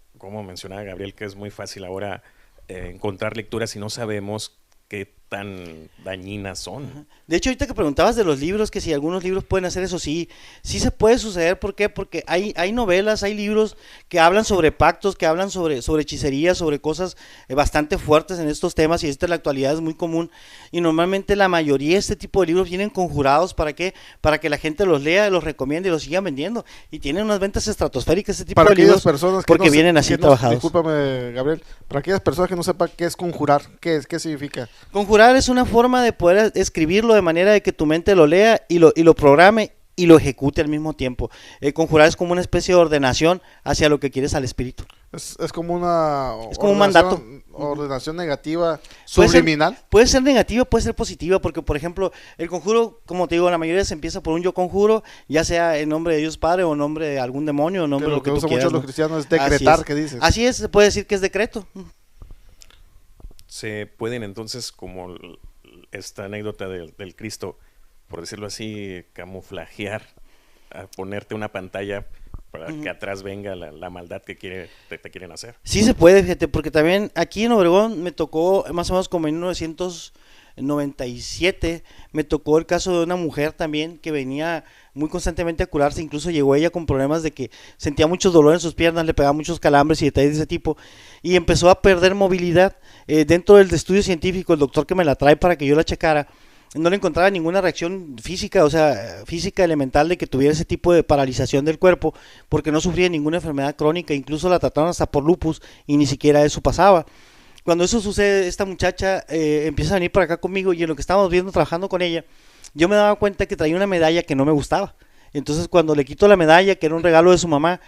S5: mencionaba Gabriel, que es muy fácil ahora encontrar lecturas y no sabemos qué tan dañinas son.
S4: De hecho, ahorita que preguntabas de los libros, que si algunos libros pueden hacer eso, sí se puede suceder. ¿Por qué? Porque hay novelas, hay libros que hablan sobre pactos, que hablan sobre hechicería, sobre cosas bastante fuertes en estos temas, y esto en la actualidad es muy común, y normalmente la mayoría de este tipo de libros vienen conjurados. ¿Para qué? Para que la gente los lea, los recomiende y los sigan vendiendo, y tienen unas ventas estratosféricas este tipo
S3: Para
S4: de libros,
S3: personas que
S4: porque vienen así trabajados.
S3: Discúlpame, Gabriel, para aquellas personas que no sepan qué es conjurar, ¿qué significa?
S4: Conjurar es una forma de poder escribirlo de manera de que tu mente lo lea y lo programe y lo ejecute al mismo tiempo. Conjurar es como una especie de ordenación hacia lo que quieres al espíritu.
S3: Es como una
S4: un mandato.
S3: Ordenación negativa, subliminal.
S4: Puede ser negativa, puede ser positiva, porque por ejemplo, el conjuro, como te digo, la mayoría se empieza por un yo conjuro, ya sea en nombre de Dios Padre o en nombre de algún demonio o en nombre de lo que tú quieras.
S3: Muchos los cristianos es decretar, ¿qué dices?
S4: Así es, se puede decir que es decreto.
S5: Se pueden entonces, como esta anécdota del Cristo, por decirlo así, camuflajear, a ponerte una pantalla para que atrás venga la maldad que te quieren hacer.
S4: Sí se puede, fíjate, porque también aquí en Obregón me tocó más o menos como en 1997, me tocó el caso de una mujer también que venía muy constantemente a curarse, incluso llegó ella con problemas de que sentía mucho dolor en sus piernas, le pegaba muchos calambres y detalles de ese tipo, y empezó a perder movilidad. Dentro del estudio científico, el doctor que me la trae para que yo la checara, no le encontraba ninguna reacción física, o sea, física elemental de que tuviera ese tipo de paralización del cuerpo, porque no sufría ninguna enfermedad crónica, incluso la trataron hasta por lupus y ni siquiera eso pasaba. Cuando eso sucede, esta muchacha empieza a venir para acá conmigo, y en lo que estábamos viendo, trabajando con ella, yo me daba cuenta que traía una medalla que no me gustaba. Entonces cuando le quito la medalla, que era un regalo de su mamá,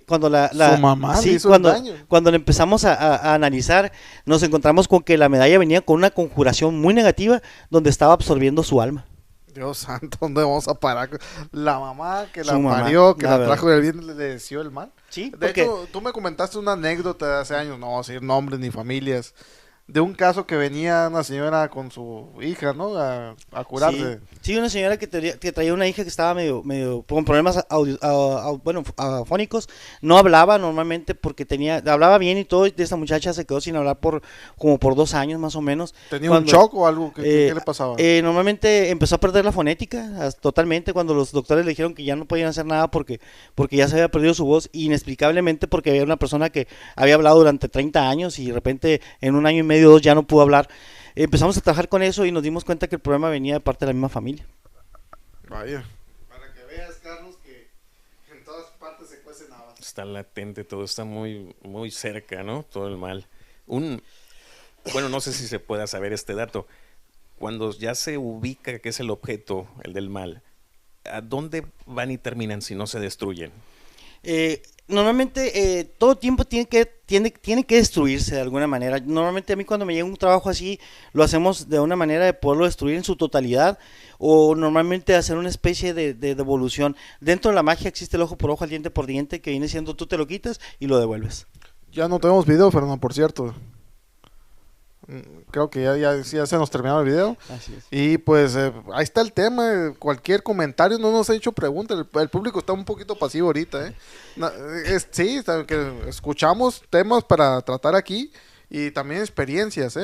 S4: cuando
S3: su mamá
S4: sí,
S3: le hizo el daño.
S4: Cuando le empezamos a analizar, nos encontramos con que la medalla venía con una conjuración muy negativa, donde estaba absorbiendo su alma.
S3: Dios santo, ¿dónde vamos a parar? La mamá que la
S4: Su mamá,
S3: parió, que
S4: la
S3: la trajo del bien, le deseó el mal.
S4: Sí,
S3: de
S4: porque
S3: hecho, tú me comentaste una anécdota de hace años, no vamos a decir nombres ni familias, de un caso que venía una señora con su hija, ¿no? A curarse.
S4: Sí, una señora que traía una hija que estaba medio con problemas afónicos, no hablaba normalmente porque hablaba bien y todo, y esta muchacha se quedó sin hablar como por 2 años más o menos.
S3: ¿Tenía un shock o algo? ¿Qué le pasaba?
S4: Normalmente empezó a perder la fonética totalmente cuando los doctores le dijeron que ya no podían hacer nada porque ya se había perdido su voz, inexplicablemente, porque había una persona que había hablado durante 30 años y de repente en 1 año y medio, 2 ya no pudo hablar. Empezamos a trabajar con eso y nos dimos cuenta que el problema venía de parte de la misma familia.
S3: Vaya. Para que veas, Carlos, que en todas partes se cuecen habas.
S5: Está latente, todo está muy, muy cerca, ¿no? Todo el mal. Bueno, no sé si se pueda saber este dato. Cuando ya se ubica que es el objeto, el del mal, ¿a dónde van y terminan si no se destruyen?
S4: Normalmente todo tiempo tiene que destruirse de alguna manera. Normalmente a mí cuando me llega un trabajo así, lo hacemos de una manera de poderlo destruir en su totalidad, o normalmente hacer una especie de devolución. Dentro de la magia existe el ojo por ojo, el diente por diente, que viene siendo tú te lo quitas y lo devuelves.
S3: Ya no tenemos video, Fernando, por cierto. Creo que ya se nos terminó el video.
S4: Así es.
S3: Y pues ahí está el tema. Cualquier comentario, no nos ha hecho preguntas. El público está un poquito pasivo ahorita. Sí, que escuchamos temas para tratar aquí y también experiencias.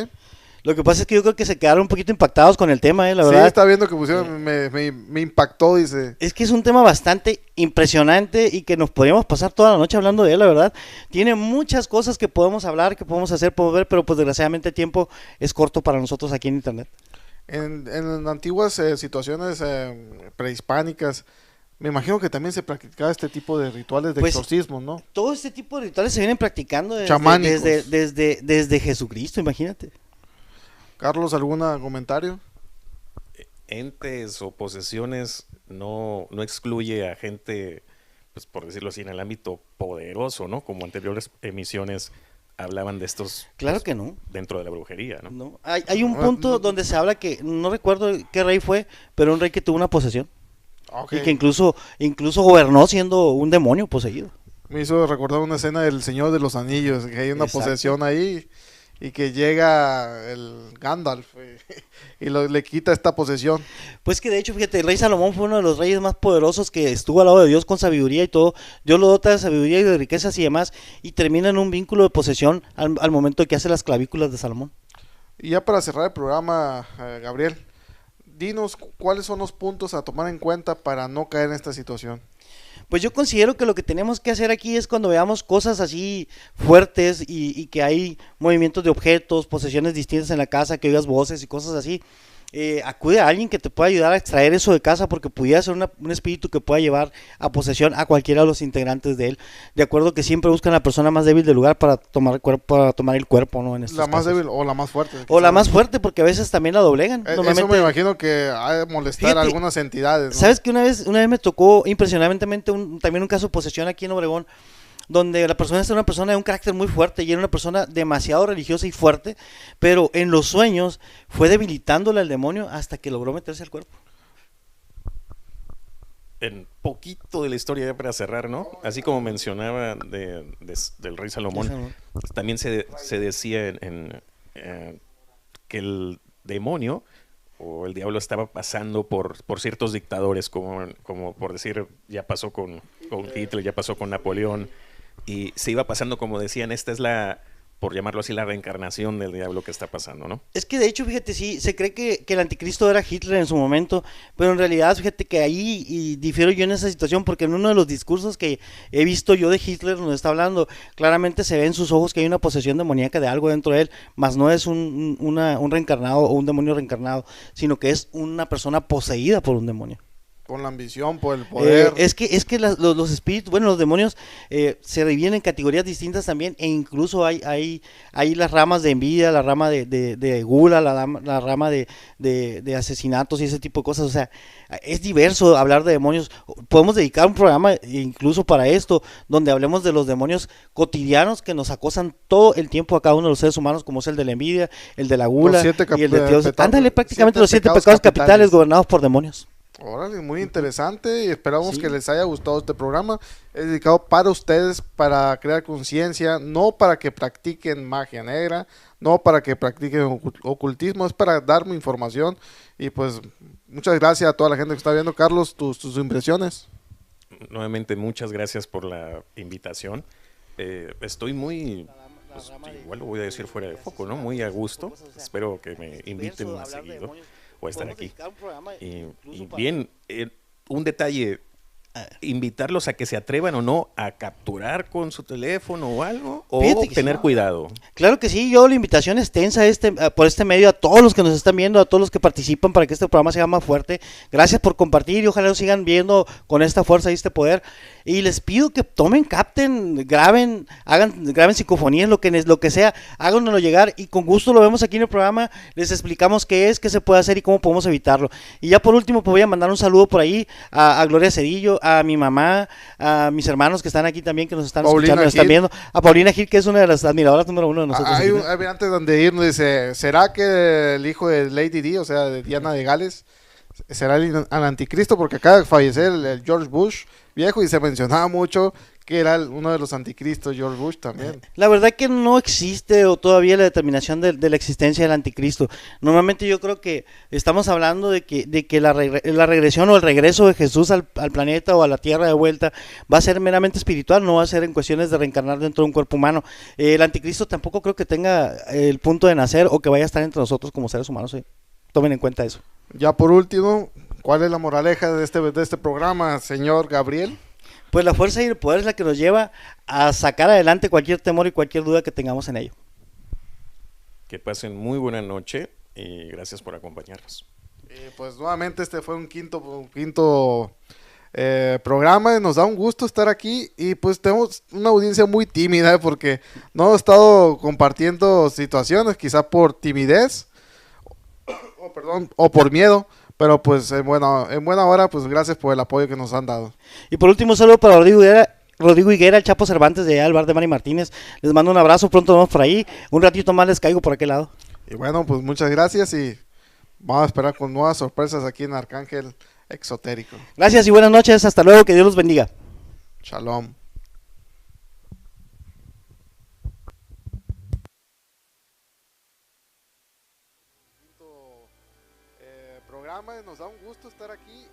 S4: Lo que pasa es que yo creo que se quedaron un poquito impactados con el tema, la verdad.
S3: Sí, está viendo que pusieron, me impactó, dice.
S4: Es que es un tema bastante impresionante y que nos podríamos pasar toda la noche hablando de él, la verdad. Tiene muchas cosas que podemos hablar, que podemos hacer, podemos ver, pero pues desgraciadamente el tiempo es corto para nosotros aquí en internet.
S3: En antiguas situaciones prehispánicas, me imagino que también se practicaba este tipo de rituales de exorcismo, ¿no?
S4: Todo este tipo de rituales se vienen practicando desde Jesucristo, imagínate.
S3: Carlos, ¿algún comentario?
S5: entes o posesiones no excluye a gente, pues por decirlo así, en el ámbito poderoso, ¿no? Como anteriores emisiones hablaban de estos.
S4: Claro
S5: pues,
S4: que no.
S5: Dentro de la brujería, ¿no?
S4: No. Hay un punto donde se habla que, no recuerdo qué rey fue, pero un rey que tuvo una posesión.
S3: Okay.
S4: Y que incluso gobernó siendo un demonio poseído.
S3: Me hizo recordar una escena del Señor de los Anillos, que hay una
S4: Exacto.
S3: posesión ahí y que llega el Gandalf y le quita esta posesión.
S4: Pues que de hecho, fíjate, el rey Salomón fue uno de los reyes más poderosos que estuvo al lado de Dios con sabiduría y todo. Dios lo dota de sabiduría y de riquezas y demás, y termina en un vínculo de posesión al momento de que hace las clavículas de Salomón.
S3: Y ya para cerrar el programa, Gabriel, dinos cuáles son los puntos a tomar en cuenta para no caer en esta situación.
S4: Pues yo considero que lo que tenemos que hacer aquí es cuando veamos cosas así fuertes y que hay movimientos de objetos, posesiones distintas en la casa, que oigas voces y cosas así, acude a alguien que te pueda ayudar a extraer eso de casa, porque pudiera ser un espíritu que pueda llevar a posesión a cualquiera de los integrantes de él. De acuerdo que siempre buscan a la persona más débil del lugar para tomar el cuerpo, ¿no? En estos
S3: La más
S4: casos.
S3: débil o la más fuerte.
S4: O la más fuerte, porque a veces también la doblegan. Normalmente,
S3: eso me imagino que ha de molestar
S4: Fíjate,
S3: a algunas entidades, ¿no?
S4: ¿Sabes que una vez me tocó impresionantemente también un caso de posesión aquí en Obregón, donde la persona es una persona de un carácter muy fuerte y era una persona demasiado religiosa y fuerte, pero en los sueños fue debilitándole al demonio hasta que logró meterse al cuerpo?
S5: En poquito de la historia ya para cerrar, ¿no? Así como mencionaba del rey Salomón, también se decía que el demonio o el diablo estaba pasando por ciertos dictadores, como por decir, ya pasó con Hitler, ya pasó con Napoleón, y se iba pasando, como decían, esta es por llamarlo así, la reencarnación del diablo que está pasando, ¿no?
S4: Es que de hecho, fíjate, sí, se cree que el anticristo era Hitler en su momento, pero en realidad, fíjate que ahí y difiero yo en esa situación, porque en uno de los discursos que he visto yo de Hitler, donde está hablando, claramente se ve en sus ojos que hay una posesión demoníaca de algo dentro de él, más no es un reencarnado o un demonio reencarnado, sino que es una persona poseída por un demonio.
S3: Por la ambición, por el poder.
S4: Es que los espíritus, bueno, los demonios se dividen en categorías distintas también, e incluso hay las ramas de envidia, la rama de gula, la rama de asesinatos y ese tipo de cosas. O sea, es diverso hablar de demonios. Podemos dedicar un programa incluso para esto, donde hablemos de los demonios cotidianos que nos acosan todo el tiempo a cada uno de los seres humanos, como es el de la envidia, el de la gula y el de Dios. Ándale, prácticamente los 7 pecados capitales gobernados por demonios.
S3: Órale, muy interesante y esperamos que les haya gustado este programa. Es dedicado para ustedes, para crear conciencia, no para que practiquen magia negra, no para que practiquen ocultismo, es para darme información. Y pues muchas gracias a toda la gente que está viendo. Carlos, tus impresiones.
S5: Nuevamente, muchas gracias por la invitación. Estoy muy, pues, igual lo voy a decir fuera de foco, ¿no? Muy a gusto. Espero que me inviten más seguido. Voy a estar aquí. Y bien, un detalle, invitarlos a que se atrevan o no a capturar con su teléfono o algo, o tener cuidado.
S4: Claro que sí, yo la invitación extensa por este medio a todos los que nos están viendo, a todos los que participan para que este programa sea más fuerte. Gracias por compartir y ojalá lo sigan viendo con esta fuerza y este poder. Y les pido que tomen, capten, graben psicofonías, lo que sea, háganoslo llegar y con gusto lo vemos aquí en el programa, les explicamos qué es, qué se puede hacer y cómo podemos evitarlo. Y ya por último, pues voy a mandar un saludo por ahí a Gloria Cedillo, a mi mamá, a mis hermanos que están aquí también, que nos están escuchando, nos están viendo, a Paulina Gil, que es una de las admiradoras número 1 de nosotros.
S3: Antes de irnos, dice, ¿será que el hijo de Lady Di, o sea, de Diana de Gales, será el anticristo? Porque acaba de fallecer el George Bush viejo y se mencionaba mucho que era uno de los anticristos, George Bush también.
S4: La verdad que no existe o todavía la determinación de la existencia del anticristo. Normalmente yo creo que estamos hablando de que la regresión o el regreso de Jesús al planeta o a la tierra de vuelta va a ser meramente espiritual, no va a ser en cuestiones de reencarnar dentro de un cuerpo humano. El anticristo tampoco creo que tenga el punto de nacer o que vaya a estar entre nosotros como seres humanos. Tomen en cuenta eso.
S3: Ya por último, ¿cuál es la moraleja de este programa, señor Gabriel?
S4: Pues la fuerza y el poder es la que nos lleva a sacar adelante cualquier temor y cualquier duda que tengamos en ello.
S5: Que pasen muy buena noche y gracias por acompañarnos.
S3: Pues nuevamente este fue un quinto programa. Nos da un gusto estar aquí y pues tenemos una audiencia muy tímida porque no hemos estado compartiendo situaciones, quizá por timidez o por miedo. Pero pues en buena hora, pues gracias por el apoyo que nos han dado.
S4: Y por último, un saludo para Rodrigo Higuera, el Chapo Cervantes de allá, el bar de Mari Martínez. Les mando un abrazo, pronto nos vemos por ahí. Un ratito más les caigo por aquel lado.
S3: Y bueno, pues muchas gracias y vamos a esperar con nuevas sorpresas aquí en Arcángel Exotérico.
S4: Gracias y buenas noches, hasta luego, que Dios los bendiga.
S3: Shalom. Programa, nos da un gusto estar aquí.